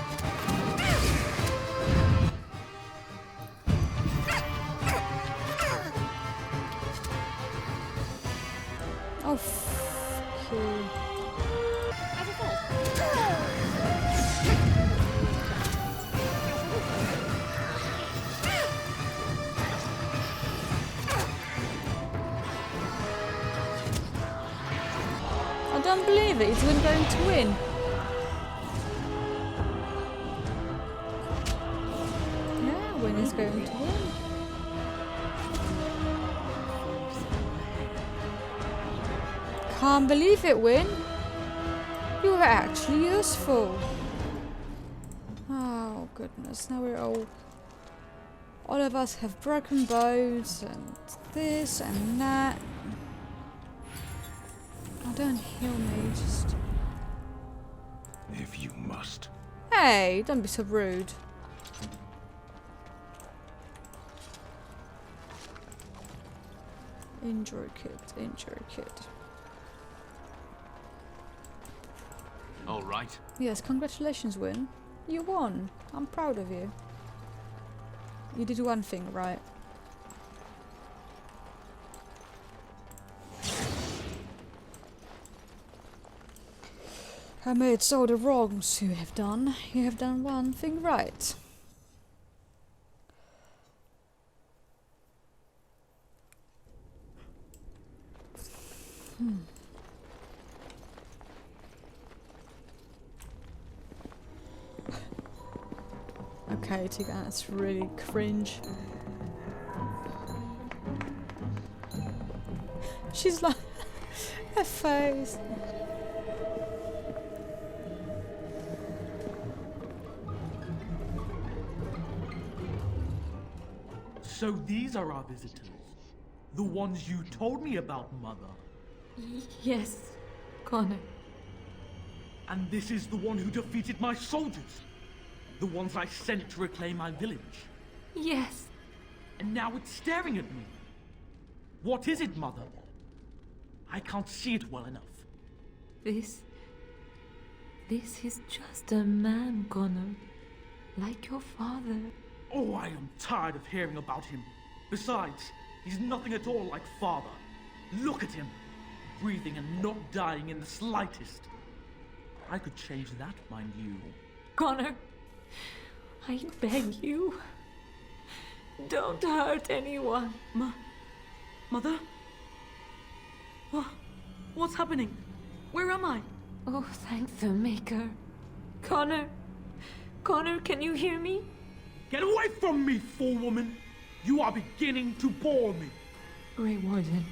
Oh, f you. As you say. I don't believe it. He's going to win. Yeah, Win is going to win. Can't believe it, Win. You were actually useful. Oh goodness! Now we're all of us have broken bones and this and that. Oh, don't heal me, just... If you must. Hey, don't be so rude. Injury kit, injury kit. All right. Yes, congratulations, Win. You won. I'm proud of you. You did one thing right. Amidst all the wrongs you have done one thing right. Okay, Tigran, that's really cringe. She's like... her face. So these are our visitors. The ones you told me about, Mother. Yes, Connor. And this is the one who defeated my soldiers. The ones I sent to reclaim my village. Yes. And now it's staring at me. What is it, Mother? I can't see it well enough. This is just a man, Connor. Like your father. Oh, I am tired of hearing about him. Besides, he's nothing at all like Father. Look at him. Breathing and not dying in the slightest. I could change that, mind you. Connor, I beg you, don't hurt anyone. Mother? What's happening? Where am I? Oh, thank the Maker. Connor, can you hear me? Get away from me, fool woman! You are beginning to bore me. Grey Warden,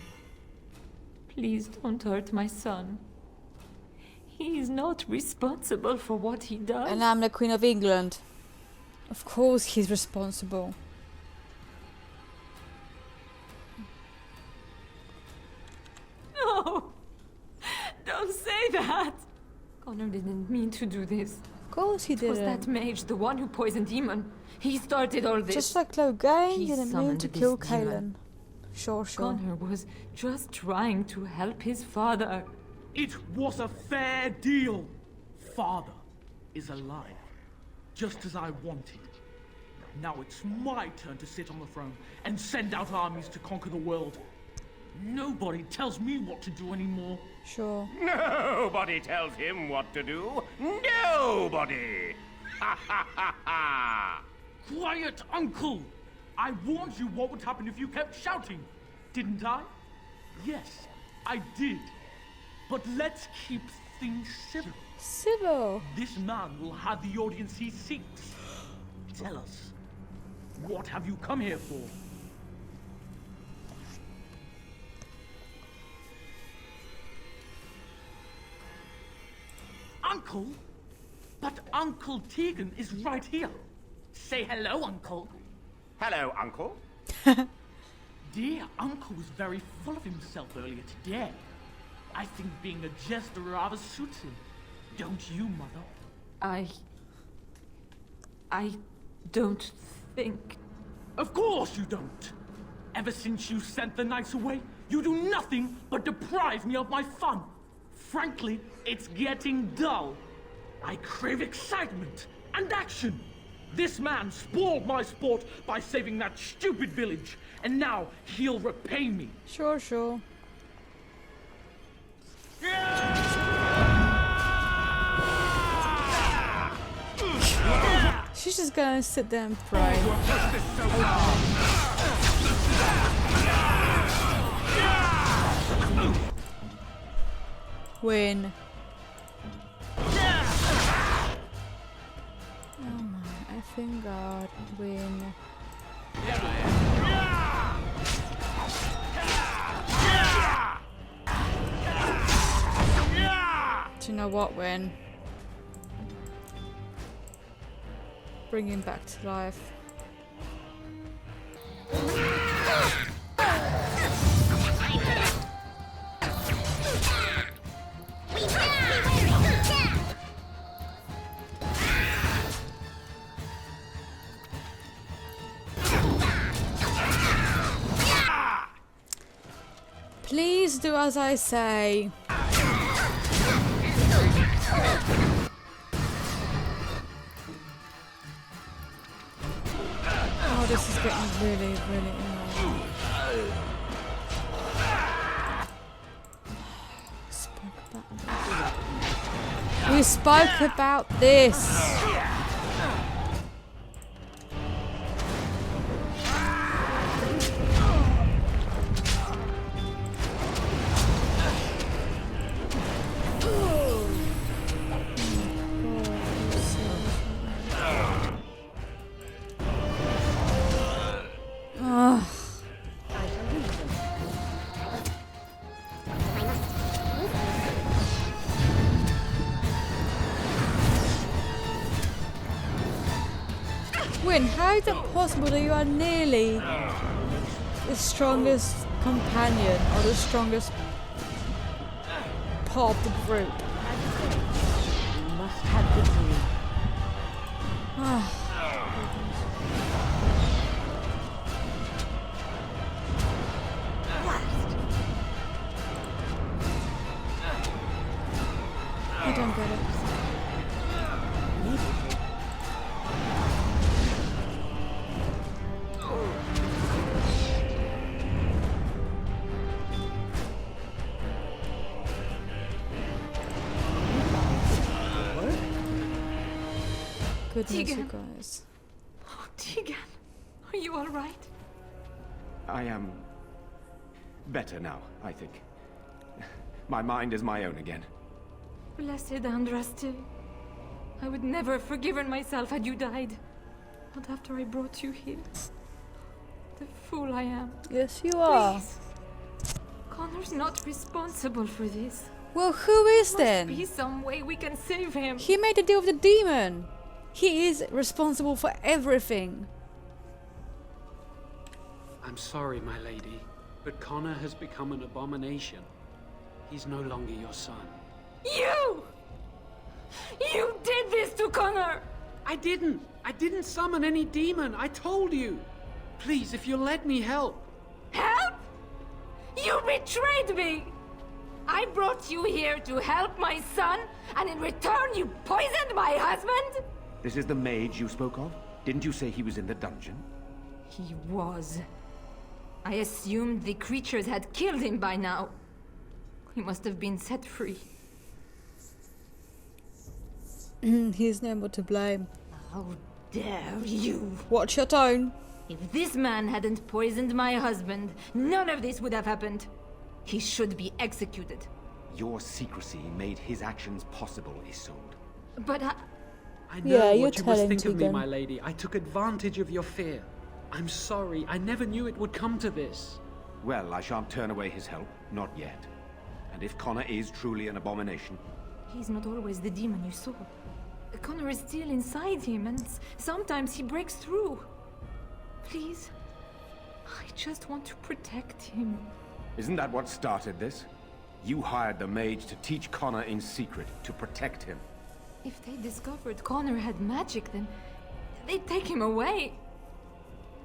please don't hurt my son. He is not responsible for what he does. And I'm the Queen of England. Of course he's responsible. No! Don't say that! Connor didn't mean to do this. Of course he It was didn't. that mage, the one who poisoned Demon. He started all this. Just like Clogain He didn't mean summoned to this kill demon. Kaelin. Sure. Connor was just trying to help his father. It was a fair deal. Father is alive, just as I wanted. Now it's my turn to sit on the throne and send out armies to conquer the world. Nobody tells me what to do anymore. Sure. Nobody tells him what to do. Nobody! Ha ha ha ha! Quiet, Uncle! I warned you what would happen if you kept shouting, didn't I? Yes, I did. But let's keep things civil. Civil? This man will have the audience he seeks. Tell us, what have you come here for? Uncle? But Uncle Tegan is right here. Say hello, Uncle. Hello, Uncle. Dear Uncle was very full of himself earlier today. I think being a jester rather suits him. Don't you, Mother? I don't think... Of course you don't! Ever since you sent the knights away, you do nothing but deprive me of my fun. Frankly, it's getting dull. I crave excitement and action. This man spoiled my sport by saving that stupid village, and now he'll repay me. Sure. She's just gonna sit there and pray. Win. Oh my effing god. Win. Do you know what, Win? Bring him back to life. Please do as I say. Oh, this is getting really annoying. We spoke about this. Win, how is it possible that you are nearly the strongest companion or the strongest part of the group? You must have the dream. I don't get it. goodness, you Tegan. guys. Oh, Tegan, are you all right? I am better now, I think. My mind is my own again. Blessed Andraste. I would never have forgiven myself had you died. Not after I brought you here. The fool I am. Yes, you are. Please. Connor's not responsible for this. Well, who is There then? must be some way we can save him. He made a deal with the demon. He is responsible for everything. I'm sorry, my lady, but Connor has become an abomination. He's no longer your son. You! You did this to Connor! I didn't. I didn't summon any demon. I told you. Please, if you'll let me help. Help? You betrayed me! I brought you here to help my son, and in return you poisoned my husband? This is the mage you spoke of? Didn't you say he was in the dungeon? He was. I assumed the creatures had killed him by now. He must have been set free. He's never to blame. How dare you! Watch your tone. If this man hadn't poisoned my husband, none of this would have happened. He should be executed. Your secrecy made his actions possible, Isolde. But I know Yeah, you're what you must telling think of me, Tegan. my lady. I took advantage of your fear. I'm sorry. I never knew it would come to this. Well, I shan't turn away his help. Not yet. And if Connor is truly an abomination, he's not always the demon you saw. Connor is still inside him, and sometimes he breaks through. Please, I just want to protect him. isn't that what started this? You hired the mage to teach Connor in secret, to protect him. If they discovered Connor had magic, then they'd take him away.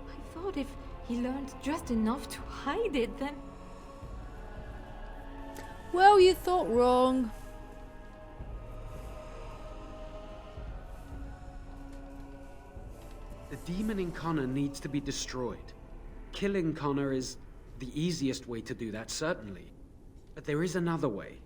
I thought if he learned just enough to hide it, then... Well, you thought wrong. The demon in Connor needs to be destroyed. Killing Connor is the easiest way to do that, certainly. But there is another way.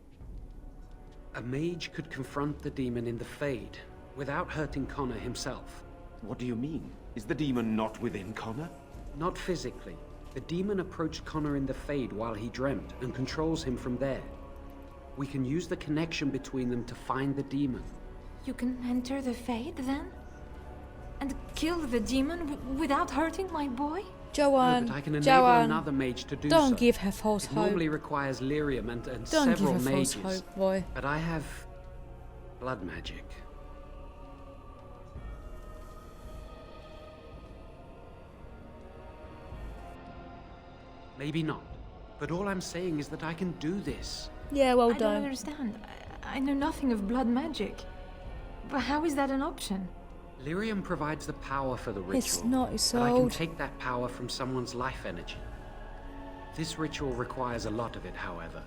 A mage could confront the demon in the Fade without hurting Connor himself. What do you mean? Is the demon not within Connor? Not physically. The demon approached Connor in the Fade while he dreamt and controls him from there. We can use the connection between them to find the demon. You can enter the Fade, then? And kill the demon without hurting my boy? Joanne, No, but I can enable Joanne, another mage to do don't so. give her false It hope. normally requires lyrium and Don't several give her mages. false hope, boy. But I have blood magic. Maybe not. But all I'm saying is that I can do this. Yeah, well I don't done. understand. I know nothing of blood magic. But how is that an option? Lyrium provides the power for the ritual. It's not but I can Isolde. take that power from someone's life energy. This ritual requires a lot of it, however.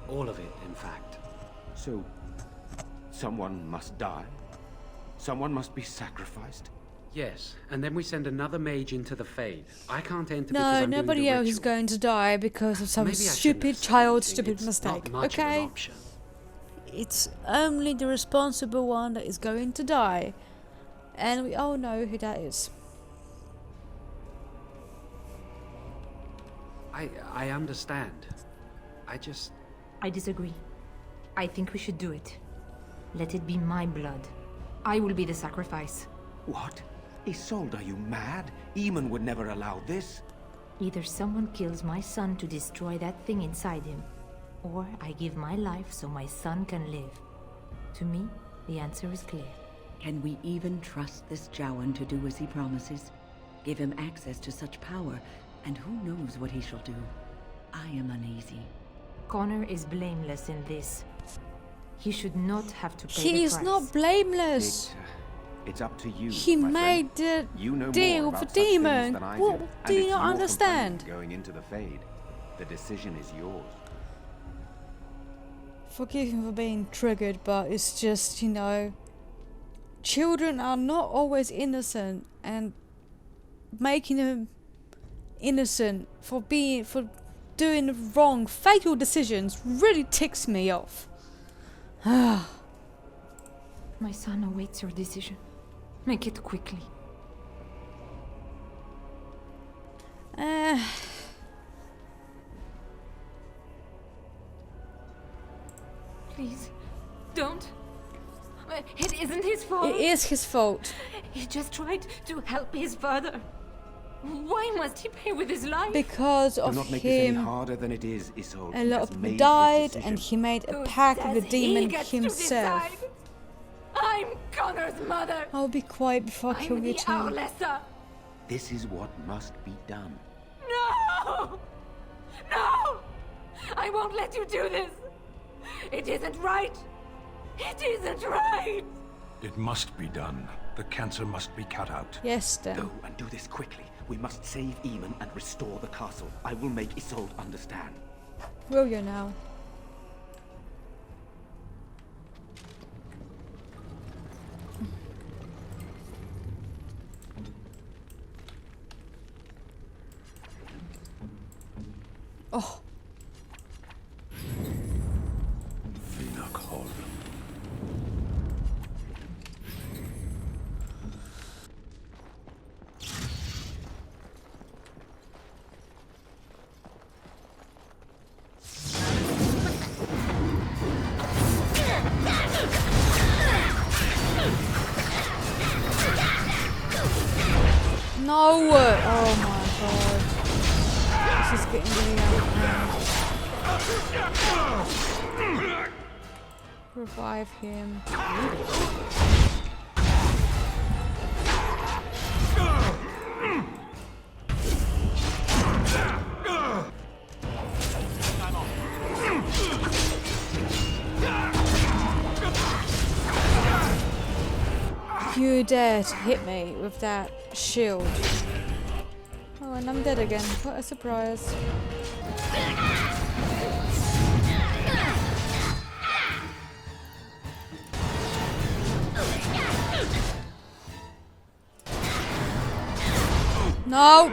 All of it, in fact. So, someone must die? Someone must be sacrificed? Yes, and then we send another mage into the Fade. I can't enter because No, I'm doing nobody the else is ritual. going to die because of some Maybe I shouldn't stupid have said child, anything. stupid It's mistake. not much of an Okay? option. It's only the responsible one that is going to die. And we all know who that is. I understand. I disagree. I think we should do it. Let it be my blood. I will be the sacrifice. What? Isolde, are you mad? Eamon would never allow this. Either someone kills my son to destroy that thing inside him, or I give my life so my son can live. To me, the answer is clear. Can we even trust this Jowan to do as he promises? Give him access to such power, and who knows what he shall do? I am uneasy. Connor is blameless in this. He should not have to pay He the is price. not blameless. It's up to you. He my made friend. the You know deal more with about the such things demon. than I What do. do you And it's not your understand? companion going into the Fade. The decision is yours. Forgive him for being triggered, but it's just, you know, children are not always innocent, and making them innocent for doing wrong, fatal decisions really ticks me off. My son awaits your decision. Make it quickly. Please, don't. It isn't his fault. It is his fault. He just tried to help his father. Why must he pay with his life? Because Do of not make this any him, harder than it is, Isolde. a He lot has of people made his died, decision. and he made a Who pact with the says he demon gets to himself. decide? I'm Connor's mother. I'll be quiet before I kill I'm you the too. Arlessa. This is what must be done. No! No! I won't let you do this. It isn't right. It isn't right. It must be done. The cancer must be cut out. Yes, then. Go and do this quickly. We must save Eamon and restore the castle. I will make Isolde understand. Will you now? Oh. Vinakol. No! Oh my god. This is getting really out of hand. Revive him. You dare to hit me with that shield. Oh, and I'm dead again. What a surprise. No!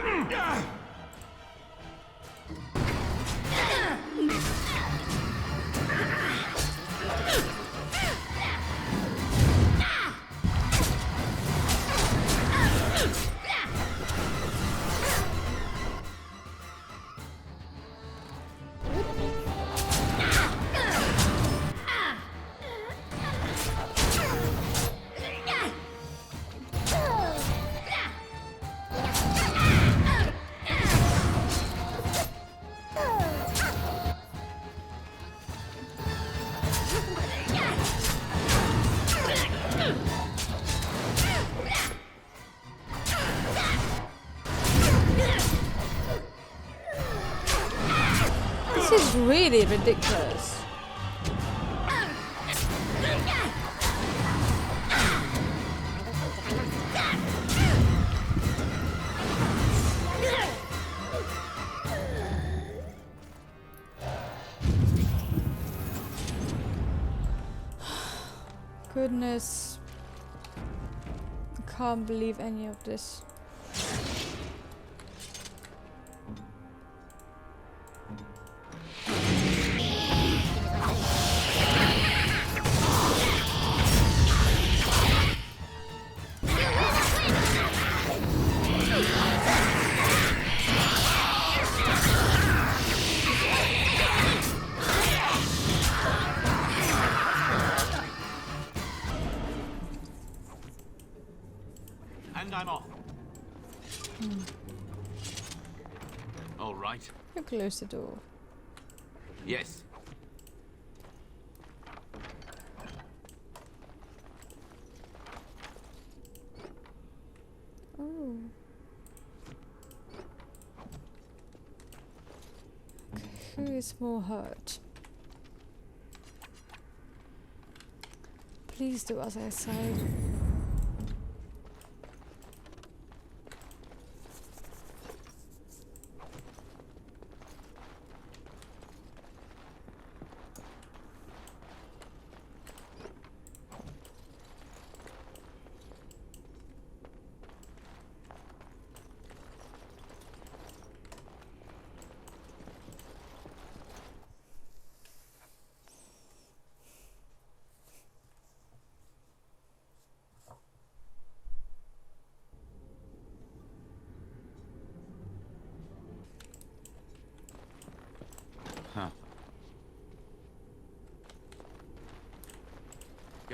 This is really ridiculous. Goodness. I can't believe any of this. And I'm off. All right. You close the door. Yes. Oh. Okay, who is more hurt? Please do as I say.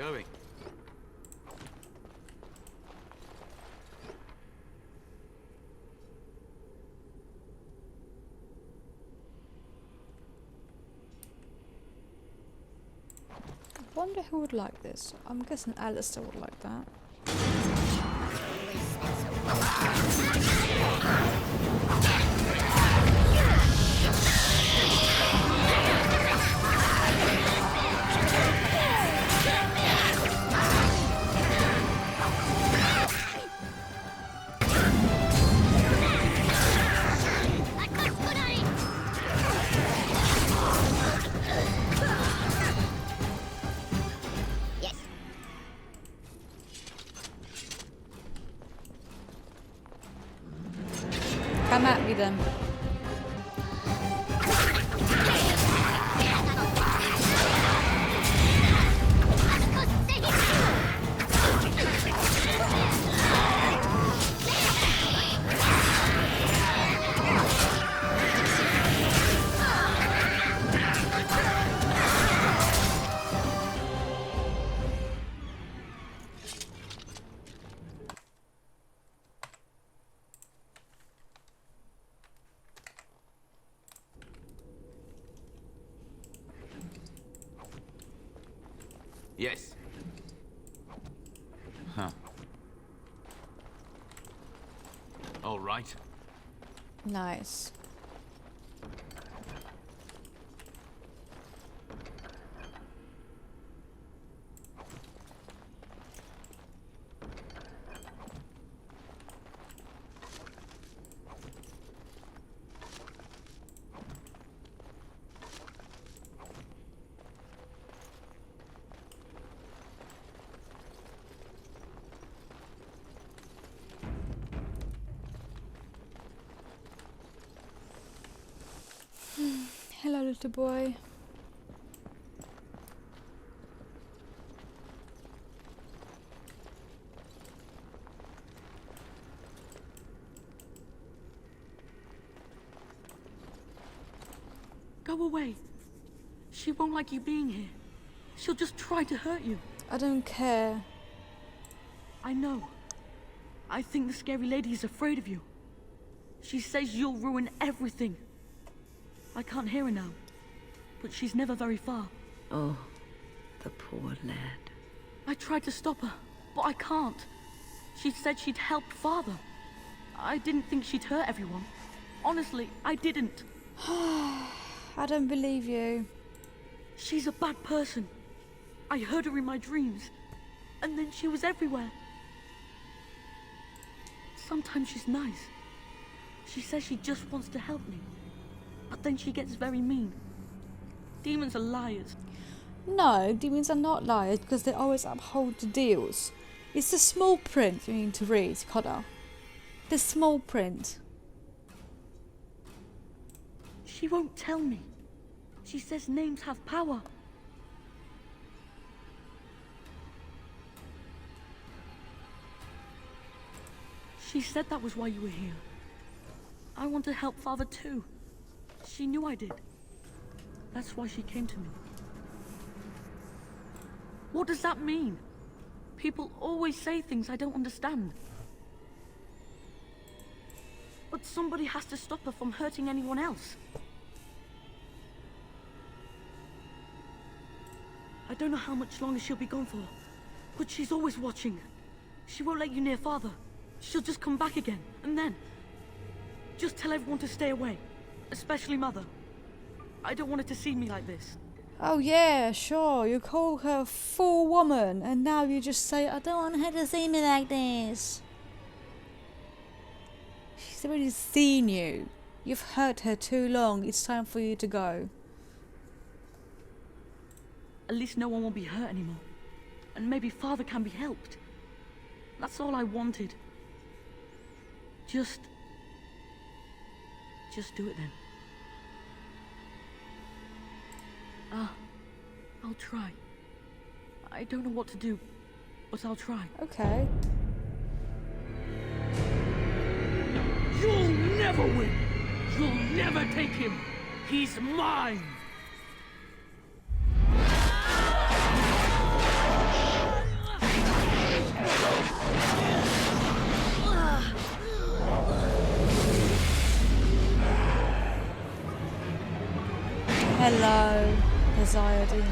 going. I wonder who would like this. I'm guessing Alistair would like that. Come at me then. Yes. Huh. All right. Nice. Hello, little boy. Go away. She won't like you being here. She'll just try to hurt you. I don't care. I know. I think the scary lady is afraid of you. She says you'll ruin everything. I can't hear her now, but she's never very far. Oh, the poor lad. I tried to stop her, but I can't. She said she'd help Father. I didn't think she'd hurt everyone. Honestly, I didn't. I don't believe you. She's a bad person. I heard her in my dreams, and then she was everywhere. Sometimes she's nice. She says she just wants to help me. But then she gets very mean. Demons are liars. No, demons are not liars because they always uphold the deals. It's the small print you need to read, Connor. The small print. She won't tell me. She says names have power. She said that was why you were here. I want to help Father too. She knew I did. That's why she came to me. What does that mean? People always say things I don't understand. But somebody has to stop her from hurting anyone else. I don't know how much longer she'll be gone for, but she's always watching. She won't let you near Father. She'll just come back again, and then... just tell everyone to stay away. Especially Mother. I don't want her to see me like this. Oh yeah, sure. You call her a fool woman, and now you just say, I don't want her to see me like this. She's already seen you. You've hurt her too long. It's time for you to go. At least no one will be hurt anymore. And maybe Father can be helped. That's all I wanted. Just do it then. I'll try. I don't know what to do, but I'll try. Okay. You'll never win! You'll never take him! He's mine! Hello, Desire Demon.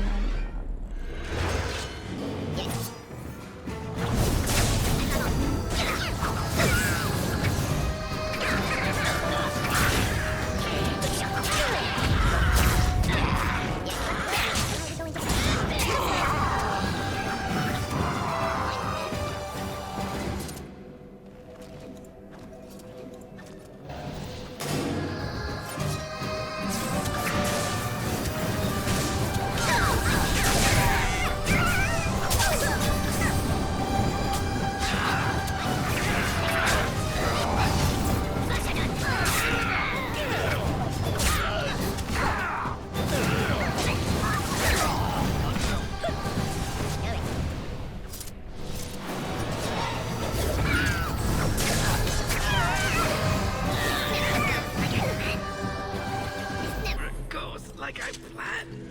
Like I planned.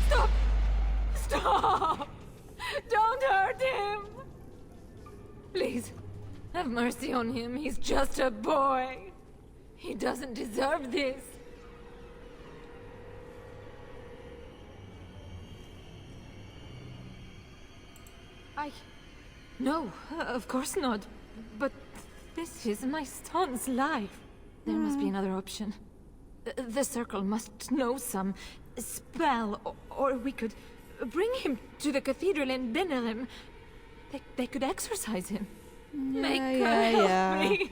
Stop! Stop! Don't hurt him! Please, have mercy on him. He's just a boy. He doesn't deserve this. No, of course not. But this is my son's life. There must be another option. The Circle must know some spell, or we could bring him to the cathedral in Benelem. They could exorcise him. Make her help me.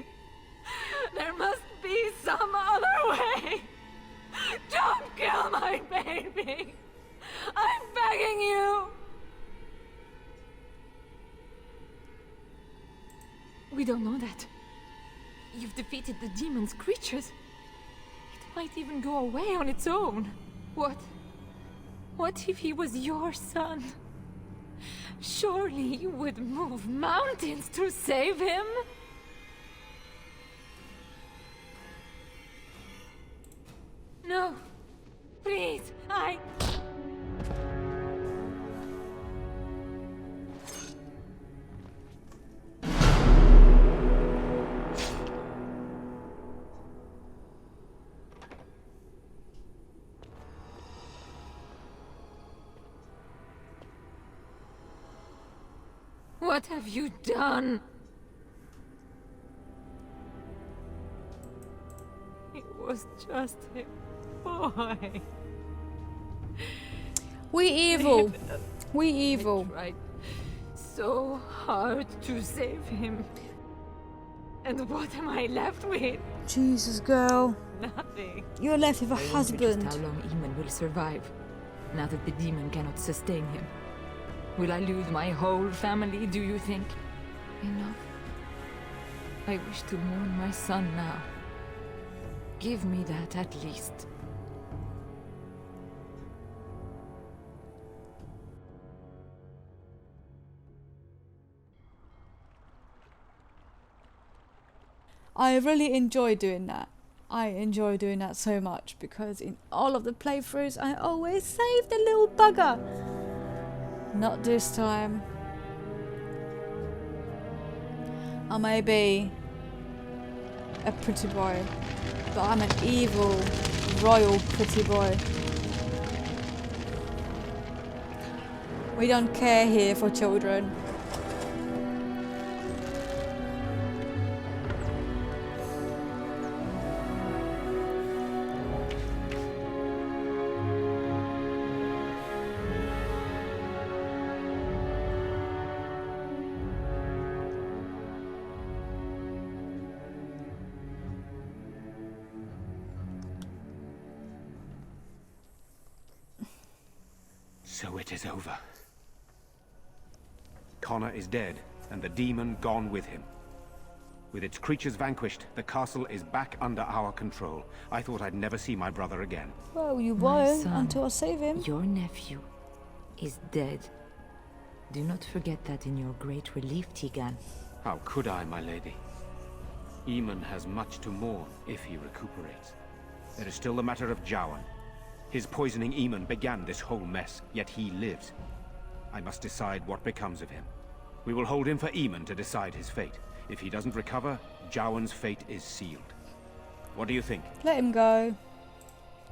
There must be some other way. Don't kill my baby. I'm begging you. We don't know that. You've defeated the demon's creatures. It might even go away on its own. What if he was your son? Surely you would move mountains to save him? No. Please, What have you done? It was just a boy. We evil. We evil. I tried so hard to save him. And what am I left with? Jesus, girl. Nothing. You're left with a I husband. wonder just how long Eamon will survive, now that the demon cannot sustain him. Will I lose my whole family, do you think? Enough. I wish to mourn my son now. Give me that at least. I really enjoy doing that. I enjoy doing that so much because in all of the playthroughs I always save the little bugger. Not this time. I may be a pretty boy, but I'm an evil, royal pretty boy. We don't care here for children. So it is over. Connor is dead, and the demon gone with him. With its creatures vanquished, the castle is back under our control. I thought I'd never see my brother again. Well, you My won't son, until I save him. Your nephew is dead. Do not forget that in your great relief, Tigan. How could I, my lady? Eamon has much to mourn if he recuperates. There is still the matter of Jowan. His poisoning Eamon began this whole mess, yet he lives. I must decide what becomes of him. We will hold him for Eamon to decide his fate. If he doesn't recover, Jowan's fate is sealed. What do you think? Let him go.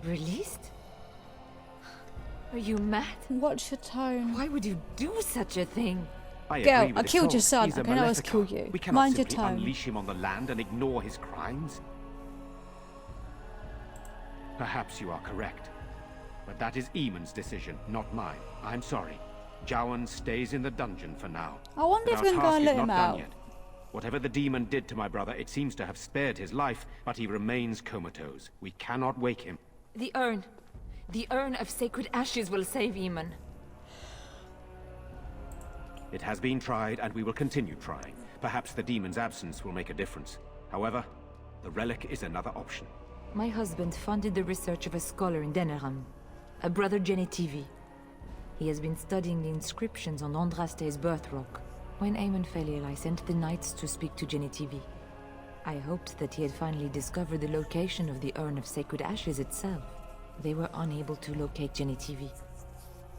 Released? Are you mad? Watch your tone. Why would you do such a thing? I Girl, agree with I his killed your thoughts. son. He's a I can always kill Maleficar. you. We cannot Mind your simply tone. unleash him on the land and ignore his crimes. Perhaps you are correct. But that is Eamon's decision, not mine. I'm sorry. Jowan stays in the dungeon for now. I wonder But if our we're going to task let is him not done out. yet. Whatever the demon did to my brother, it seems to have spared his life, but he remains comatose. We cannot wake him. The urn. The urn of sacred ashes will save Eamon. It has been tried, and we will continue trying. Perhaps the demon's absence will make a difference. However, the relic is another option. My husband funded the research of a scholar in Denerim, a brother Genetivi. He has been studying the inscriptions on Andraste's birth rock. When Eamon fell ill, I sent the knights to speak to Genetivi. I hoped that he had finally discovered the location of the urn of sacred ashes itself. They were unable to locate Genetivi.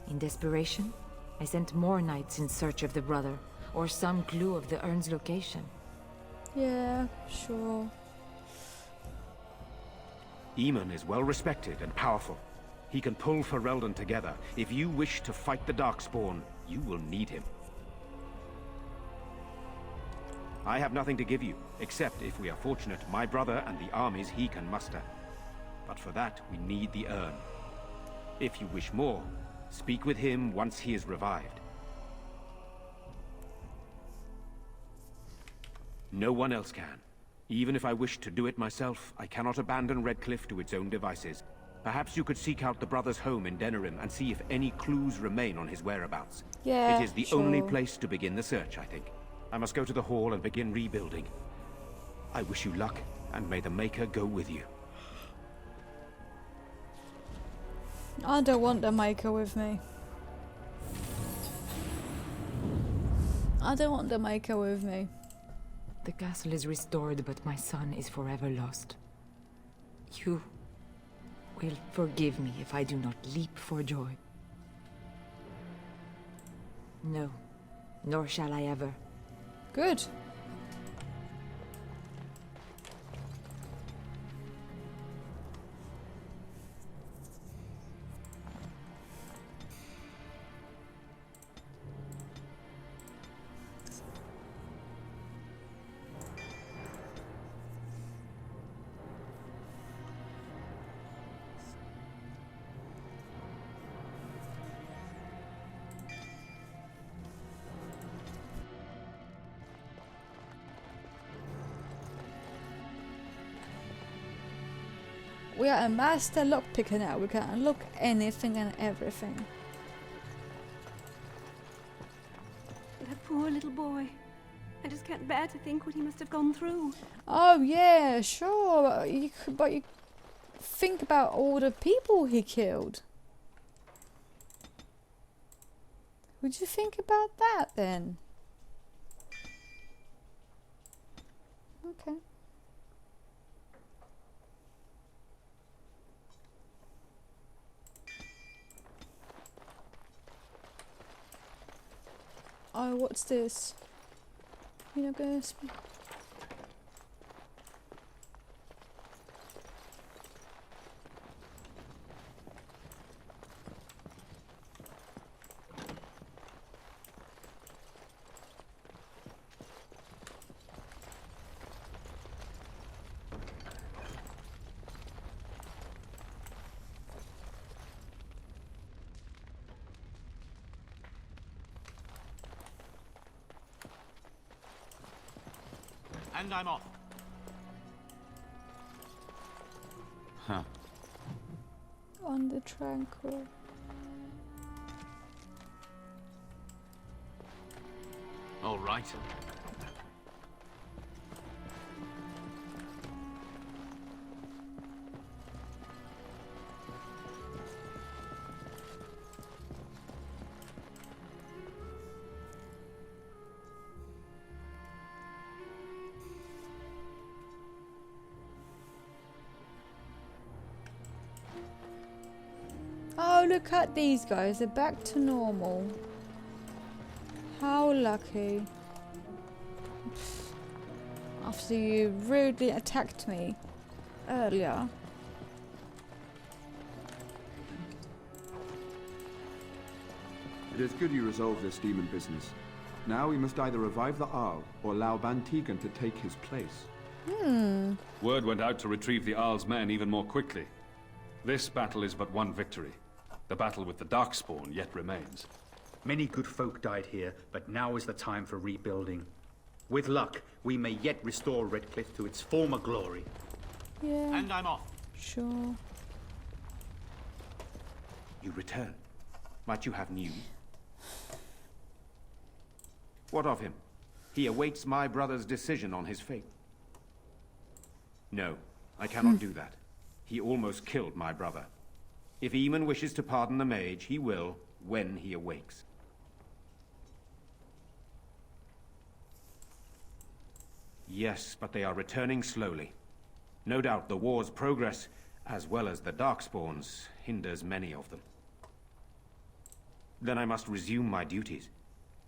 In desperation, I sent more knights in search of the brother, or some clue of the urn's location. Yeah, sure. Eamon is well respected and powerful. He can pull Ferelden together. If you wish to fight the Darkspawn, you will need him. I have nothing to give you, except, if we are fortunate, my brother and the armies he can muster. But for that, we need the urn. If you wish more, speak with him once he is revived. No one else can. Even if I wish to do it myself, I cannot abandon Redcliffe to its own devices. Perhaps you could seek out the brother's home in Denerim and see if any clues remain on his whereabouts. Yeah, it is the sure. only place to begin the search, I think. I must go to the hall and begin rebuilding. I wish you luck, and may the Maker go with you. I don't want the Maker with me. I don't want the Maker with me. The castle is restored, but my son is forever lost. You will forgive me if I do not leap for joy. No, nor shall I ever. Good. We are a master lockpicker now. We can unlock anything and everything. That poor little boy. I just can't bear to think what he must have gone through. Oh yeah, sure. But you think about all the people he killed. Would you think about that then? Okay. Oh, what's this? You're not gonna speak. And I'm off. Huh. On the tranquil. All right. Oh, look at these guys. They're back to normal. How lucky. after you rudely attacked me earlier. It is good you resolved this demon business. Now we must either revive the Arl or allow Ban Tegan to take his place. Word went out to retrieve the Arl's men even more quickly. This battle is but one victory. The battle with the Darkspawn yet remains. Many good folk died here, but now is the time for rebuilding. With luck, we may yet restore Redcliffe to its former glory. Yeah. And I'm off. Sure. You return. Might you have news? What of him? He awaits my brother's decision on his fate. No, I cannot do that. He almost killed my brother. If Eamon wishes to pardon the mage, he will, when he awakes. Yes, but they are returning slowly. No doubt the war's progress, as well as the Darkspawns, hinders many of them. Then I must resume my duties.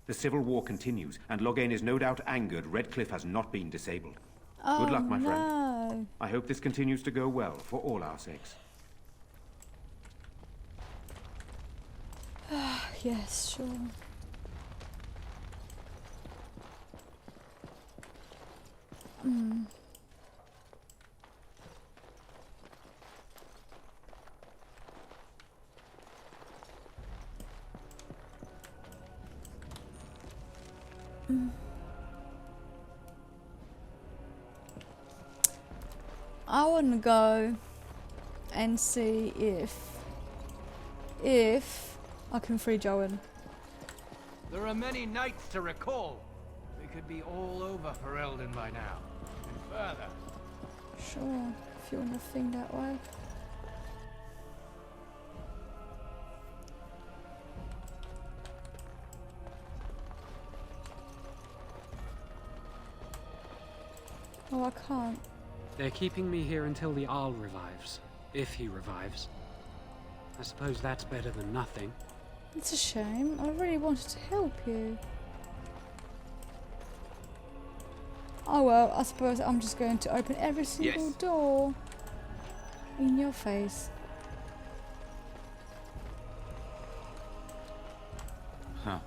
The civil war continues, and Loghain is no doubt angered Redcliffe has not been disabled. Oh, Good luck, my friend. no. I hope this continues to go well, for all our sakes. Yes, sure. I want to go and see if I can free Joan. There are many nights to recall. We could be all over for Eldon by now. And further. Sure, if you want to think that way. Oh, I can't. They're keeping me here until the Arl revives. If he revives. I suppose that's better than nothing. It's a shame. I really wanted to help you. Oh well, I suppose I'm just going to open every single door in your face. Huh.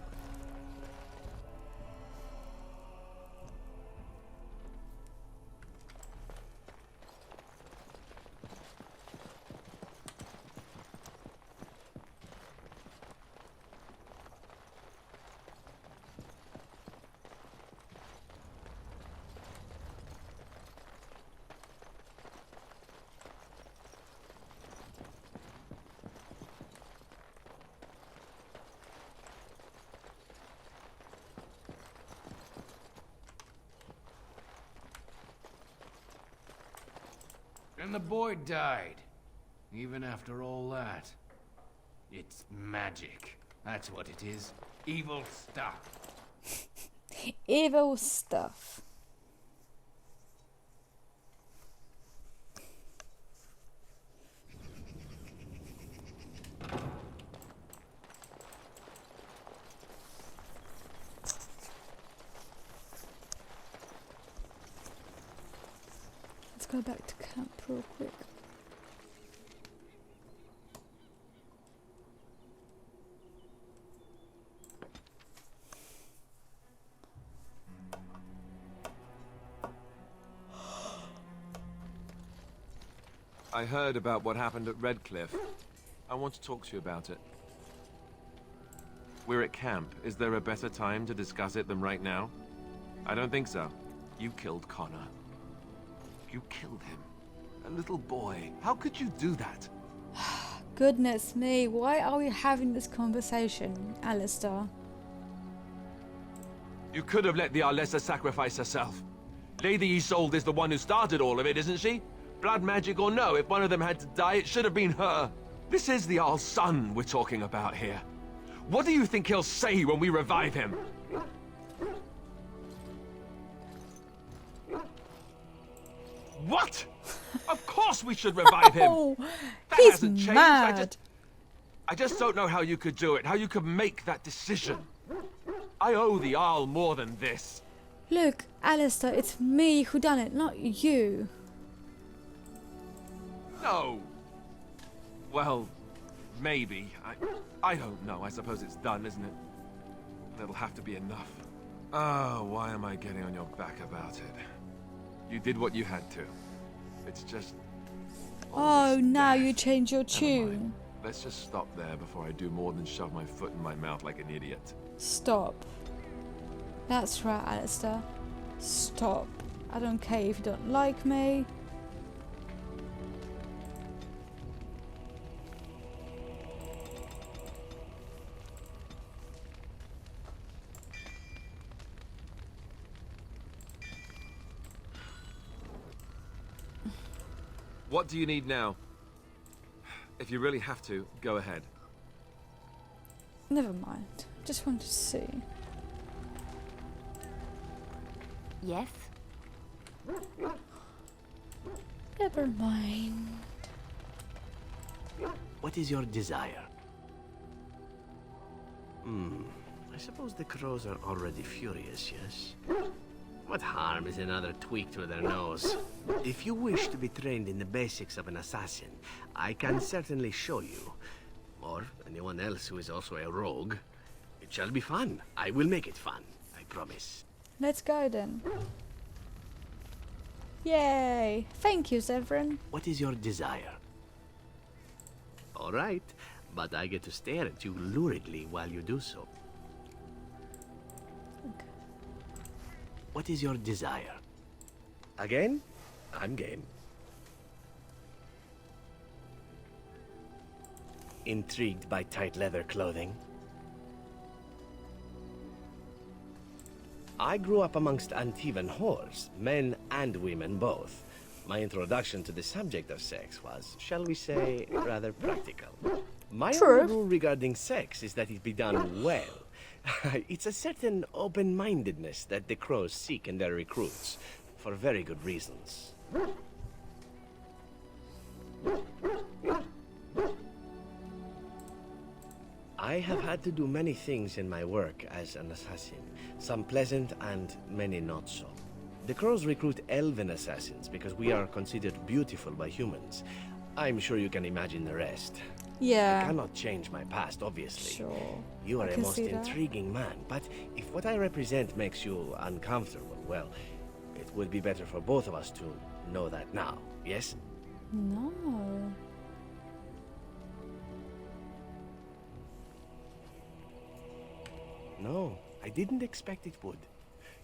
And the boy died. Even after all that. It's magic. That's what it is. Evil stuff. Evil stuff. Let's go back to camp real quick. I heard about what happened at Redcliffe. I want to talk to you about it. We're at camp. Is there a better time to discuss it than right now? I don't think so. You killed Connor. You killed him. A little boy. How could you do that? Goodness me, why are we having this conversation, Alistair? You could have let the Arlessa sacrifice herself. Lady Isolde is the one who started all of it, isn't she? Blood magic or no, if one of them had to die, it should have been her. This is the Arl's son we're talking about here. What do you think he'll say when we revive him? What? Of course we should revive him. Oh, that he's hasn't changed. mad. I just don't know how you could do it, how you could make that decision. I owe the Arl more than this. Look, Alistair, it's me who done it, not you. No! Well, maybe. I don't know. I suppose it's done, isn't it? And it'll have to be enough. Oh, why am I getting on your back about it? You did what you had to. It's just... Oh, now you change your tune. Let's just stop there before I do more than shove my foot in my mouth like an idiot. Stop. That's right, Alistair. Stop. I don't care if you don't like me. What do you need now? If you really have to, go ahead. Never mind. Just wanted to see. Yes? Never mind. What is your desire? I suppose the crows are already furious, yes? What harm is another tweak to their nose? If you wish to be trained in the basics of an assassin, I can certainly show you. Or anyone else who is also a rogue. It shall be fun. I will make it fun. I promise. Let's go then. Yay! Thank you, Severin. What is your desire? All right, but I get to stare at you luridly while you do so. Okay. What is your desire? Again? I'm game. Intrigued by tight leather clothing? I grew up amongst Antivan whores, men and women both. My introduction to the subject of sex was, shall we say, rather practical. My only rule regarding sex is that it be done well. It's a certain open-mindedness that the crows seek in their recruits, for very good reasons. I have had to do many things in my work as an assassin, some pleasant and many not so. The crows recruit elven assassins because we are considered beautiful by humans. I'm sure you can imagine the rest. Yeah. I cannot change my past, obviously. Sure. You are I a can most see that. intriguing man, but if what I represent makes you uncomfortable, well, it would be better for both of us to know that now, yes? No. No, I didn't expect it would.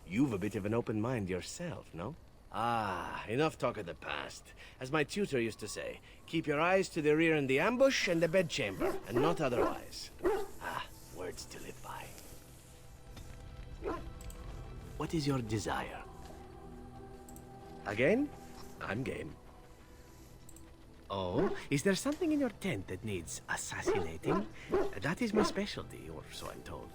You've a bit of an open mind yourself, no? Ah, enough talk of the past. As my tutor used to say, keep your eyes to the rear in the ambush and the bedchamber, and not otherwise. Ah, words to live by. What is your desire? Again? I'm game. Oh, is there something in your tent that needs assassinating? That is my specialty, or so I'm told.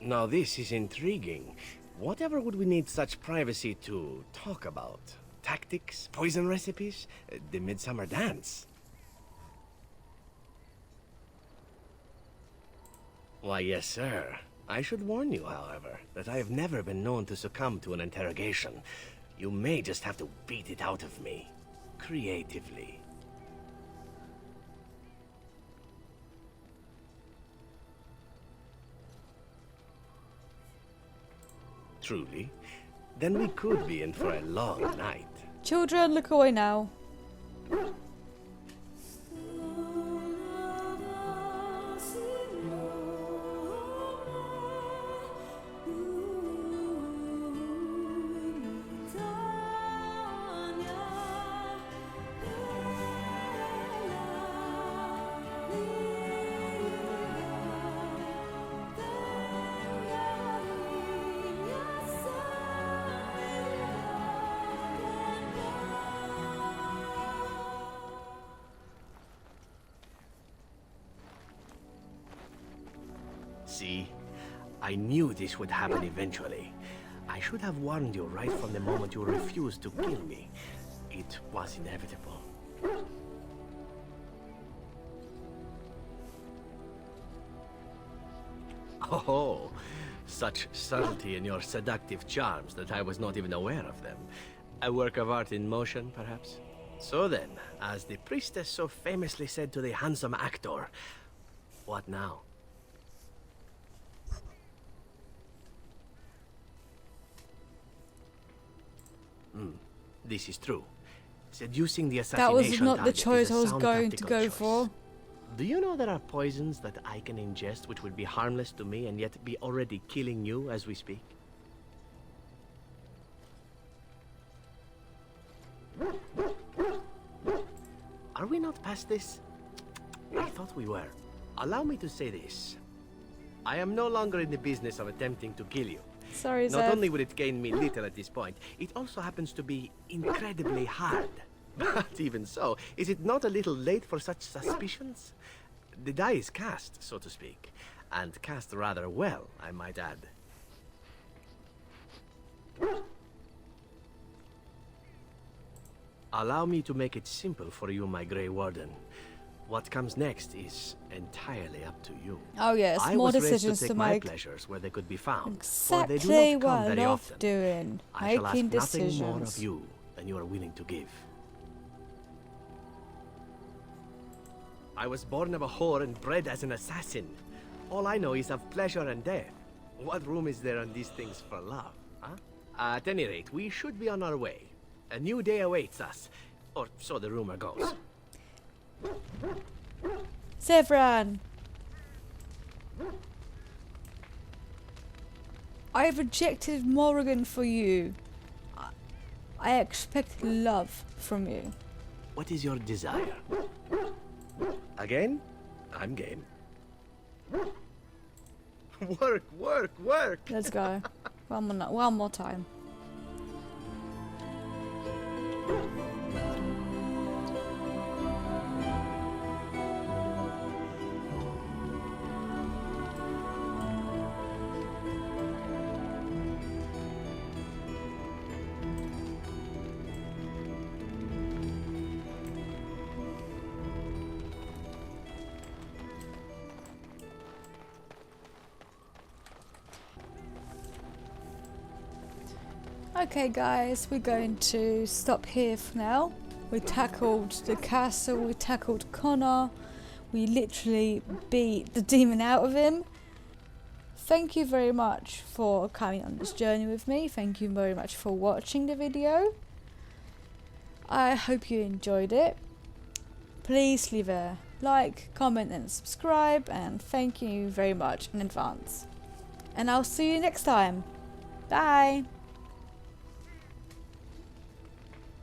Now this is intriguing. Whatever would we need such privacy to talk about? Tactics? Poison recipes? The Midsummer Dance? Why, yes, sir. I should warn you, however, that I have never been known to succumb to an interrogation. You may just have to beat it out of me. Creatively. Truly? Then we could be in for a long night. Children, look away now. See? I knew this would happen eventually. I should have warned you right from the moment you refused to kill me. It was inevitable. Oh, such subtlety in your seductive charms that I was not even aware of them. A work of art in motion, perhaps? So then, as the priestess so famously said to the handsome actor, what now? This is true. Seducing the assassination That was not the target is choice a I was sound going to tactical go choice. for. Do you know there are poisons that I can ingest which would be harmless to me and yet be already killing you as we speak? Are we not past this? I thought we were. Allow me to say this. I am no longer in the business of attempting to kill you. Sorry, Not Zev. only would it gain me little at this point, it also happens to be incredibly hard. But even so, is it not a little late for such suspicions? The die is cast, so to speak, and cast rather well, I might add. Allow me to make it simple for you, my Grey Warden. What comes next is entirely up to you. Oh yes, I more was raised decisions to to take my make. pleasures where they could be found, for they do Exactly not come what I very love often. doing. I shall ask Making nothing more of decisions. you than you are willing to give. I was born of a whore and bred as an assassin. All I know is of pleasure and death. What room is there on these things for love, huh? At any rate, we should be on our way. A new day awaits us, or so the rumor goes. Zevran! I rejected Morrigan for you. I expect love from you. What is your desire? Again? I'm game. Work, work, work! Let's go. One more time. Okay guys, we're going to stop here for now. We tackled the castle, we tackled Connor, we literally beat the demon out of him. Thank you very much for coming on this journey with me. Thank you very much for watching the video. I hope you enjoyed it. Please leave a like, comment and subscribe, and thank you very much in advance. And I'll see you next time. Bye!